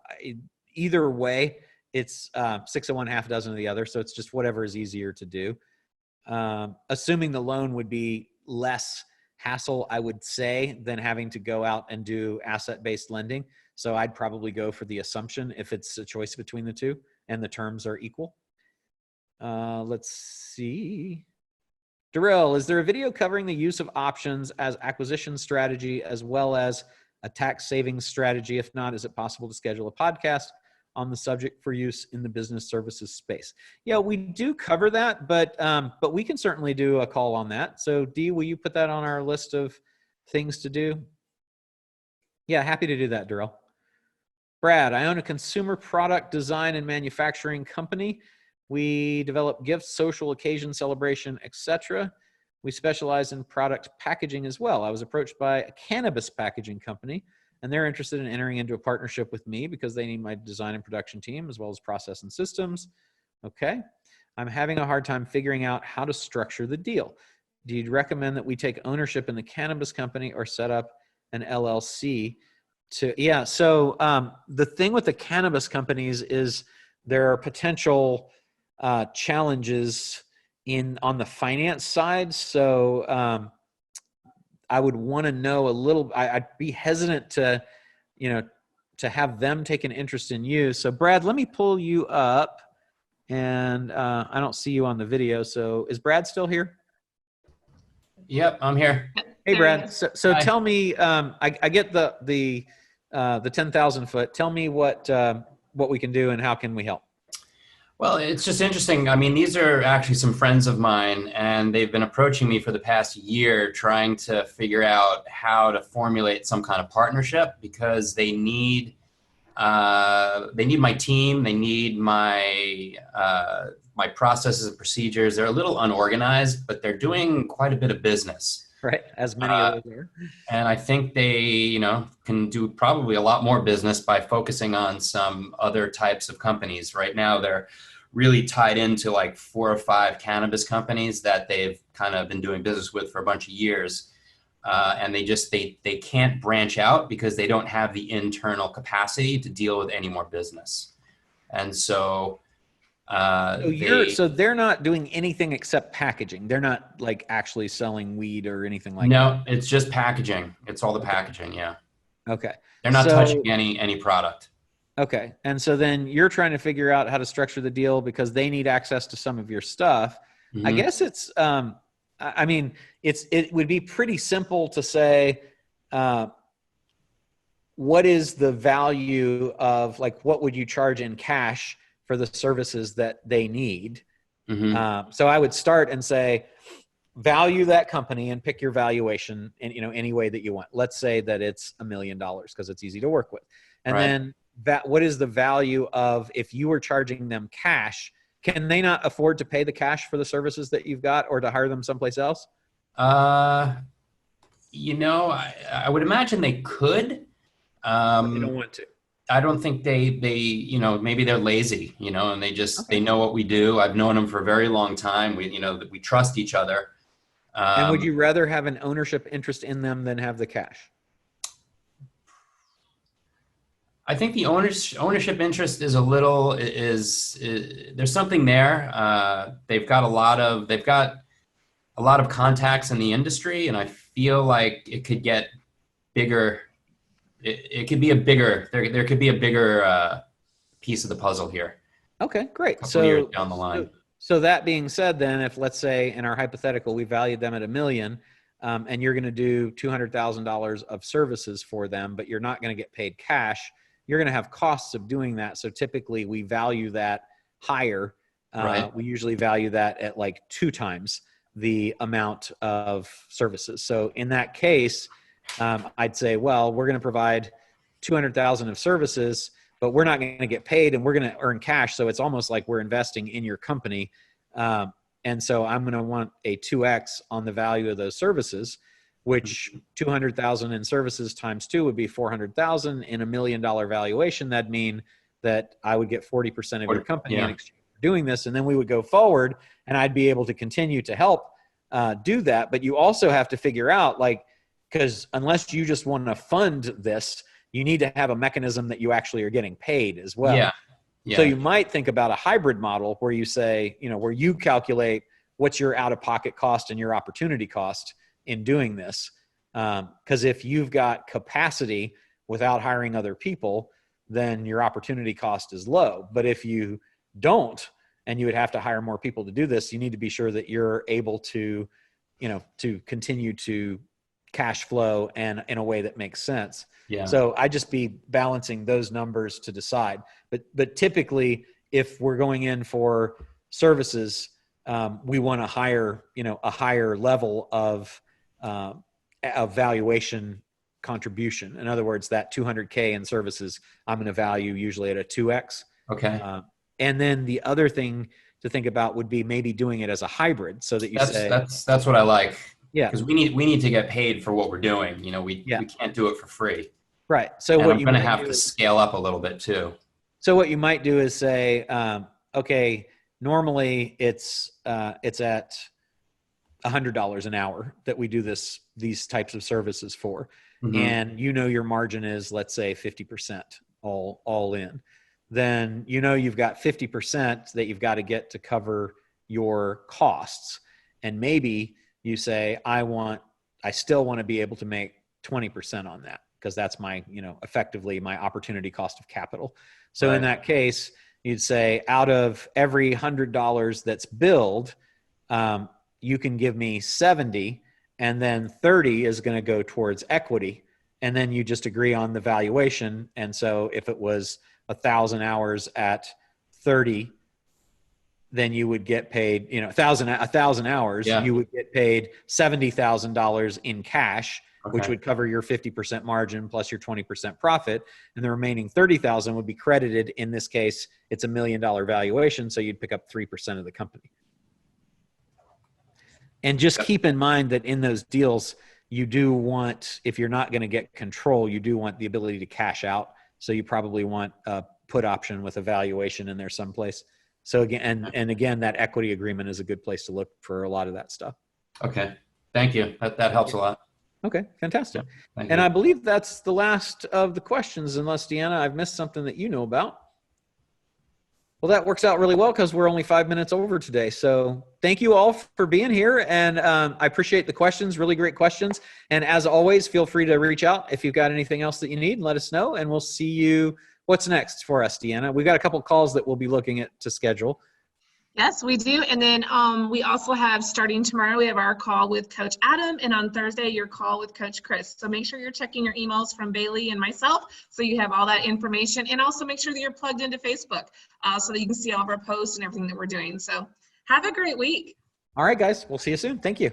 Either way, it's 6 of one, half a dozen of the other. So it's just whatever is easier to do. assuming the loan would be less hassle, I would say, than having to go out and do asset-based lending. So I'd probably go for the assumption if it's a choice between the two and the terms are equal. Let's see. Darrell, is there a video covering the use of options as acquisition strategy as well as a tax savings strategy? If not, is it possible to schedule a podcast on the subject for use in the business services space? Yeah, we do cover that, but we can certainly do a call on that. So Dee, will you put that on our list of things to do? Yeah, happy to do that, Darrell. Brad, I own a consumer product design and manufacturing company. We develop gifts, social occasion, celebration, etc. We specialize in product packaging as well. I was approached by a cannabis packaging company, and they're interested in entering into a partnership with me because they need my design and production team as well as process and systems. Okay. I'm having a hard time figuring out how to structure the deal. Do you recommend that we take ownership in the cannabis company or set up an LLC yeah. So the thing with the cannabis companies is there are potential challenges on the finance side. So I would want to know a little, I'd be hesitant to, to have them take an interest in you. So Brad, let me pull you up, and I don't see you on the video. So is Brad still here? Yep, I'm here. Hey Brad. So tell me, I get the 10,000 foot. Tell me what we can do and how can we help? Well, it's just interesting. I mean, these are actually some friends of mine, and they've been approaching me for the past year trying to figure out how to formulate some kind of partnership because they need my team, they need my my processes and procedures. They're a little unorganized, but they're doing quite a bit of business. Right, as many of those are. And I think they, can do probably a lot more business by focusing on some other types of companies. Right now, they're really tied into like 4 or 5 cannabis companies that they've kind of been doing business with for a bunch of years. And they can't branch out because they don't have the internal capacity to deal with any more business. And so so they're not doing anything except packaging. They're not like actually selling weed or anything like that. No, it's just packaging. It's all the packaging. Yeah. Okay. They're not touching any product. Okay. And so then you're trying to figure out how to structure the deal because they need access to some of your stuff. Mm-hmm. I guess it's, I mean, it would be pretty simple to say, what is the value of, like, what would you charge in cash for the services that they need? Mm-hmm. So I would start and say, value that company and pick your valuation in, any way that you want. Let's say that it's $1 million because it's easy to work with. And then what is the value of, if you were charging them cash, can they not afford to pay the cash for the services that you've got or to hire them someplace else? I would imagine they could. But they don't want to. I don't think they maybe they're lazy, and they know what we do. I've known them for a very long time. We trust each other. And would you rather have an ownership interest in them than have the cash? I think the ownership interest is there's something there. They've got a lot of contacts in the industry, and I feel like it could get bigger. It could be there could be a bigger piece of the puzzle here. Okay, great. So years down the line. So that being said, then, if let's say in our hypothetical, we valued them at $1 million, and you're going to do $200,000 of services for them, but you're not going to get paid cash, you're going to have costs of doing that. So typically we value that higher. Right. We usually value that at like 2 times the amount of services. So in that case, I'd say, well, we're going to provide $200,000 of services, but we're not going to get paid and we're going to earn cash. So it's almost like we're investing in your company. And so I'm going to want a 2X on the value of those services, which 200,000 in services times 2 would be 400,000 in $1 million valuation. That'd mean that I would get 40% of your company in exchange for doing this. And then we would go forward and I'd be able to continue to help do that. But you also have to figure out, like, because unless you just want to fund this, you need to have a mechanism that you actually are getting paid as well. Yeah. So you might think about a hybrid model where you say, where you calculate what's your out-of-pocket cost and your opportunity cost in doing this. Because if you've got capacity without hiring other people, then your opportunity cost is low. But if you don't, and you would have to hire more people to do this, you need to be sure that you're able to, to continue to cash flow and in a way that makes sense. Yeah. So I just be balancing those numbers to decide. But typically, if we're going in for services, we want to hire, a higher level of valuation contribution. In other words, that 200K in services, I'm going to value usually at a 2X. Okay. And then the other thing to think about would be maybe doing it as a hybrid, so that you that's what I like. Yeah. Because we need to get paid for what we're doing. We can't do it for free. Right. So and I'm going to have to scale up a little bit too. So what you might do is say, okay, normally it's at $100 an hour that we do these types of services for. Mm-hmm. And your margin is, let's say, 50% all in. Then you've got 50% that you've got to get to cover your costs. And maybe you say, I still want to be able to make 20% on that, because that's my, effectively my opportunity cost of capital. So Right. In that case, you'd say, out of every $100 that's billed, you can give me 70, and then 30 is going to go towards equity. And then you just agree on the valuation. And so if it was 1,000 hours at 30, then you would get paid, 1,000 hours, Yeah. you would get paid $70,000 in cash, which Okay. would cover your 50% margin plus your 20% profit. And the remaining 30,000 would be credited. In this case, it's $1 million valuation. So you'd pick up 3% of the company. And just keep in mind that in those deals, you do want, if you're not going to get control, you do want the ability to cash out. So you probably want a put option with a valuation in there someplace. So again, and again, that equity agreement is a good place to look for a lot of that stuff. Okay. Thank you. That helps a lot. Okay, fantastic. Thank And you. I believe that's the last of the questions, unless, Deanna, I've missed something that you know about. Well, that works out really well because we're only 5 minutes over today. So thank you all for being here. And I appreciate the questions, really great questions. And as always, feel free to reach out if you've got anything else that you need, and let us know. And we'll see you. What's next for us, Deanna? We've got a couple calls that we'll be looking at to schedule. Yes, we do. And then we also have, starting tomorrow, we have our call with Coach Adam, and on Thursday, your call with Coach Chris. So make sure you're checking your emails from Bailey and myself, so you have all that information. And also make sure that you're plugged into Facebook so that you can see all of our posts and everything that we're doing. So have a great week. All right, guys. We'll see you soon. Thank you.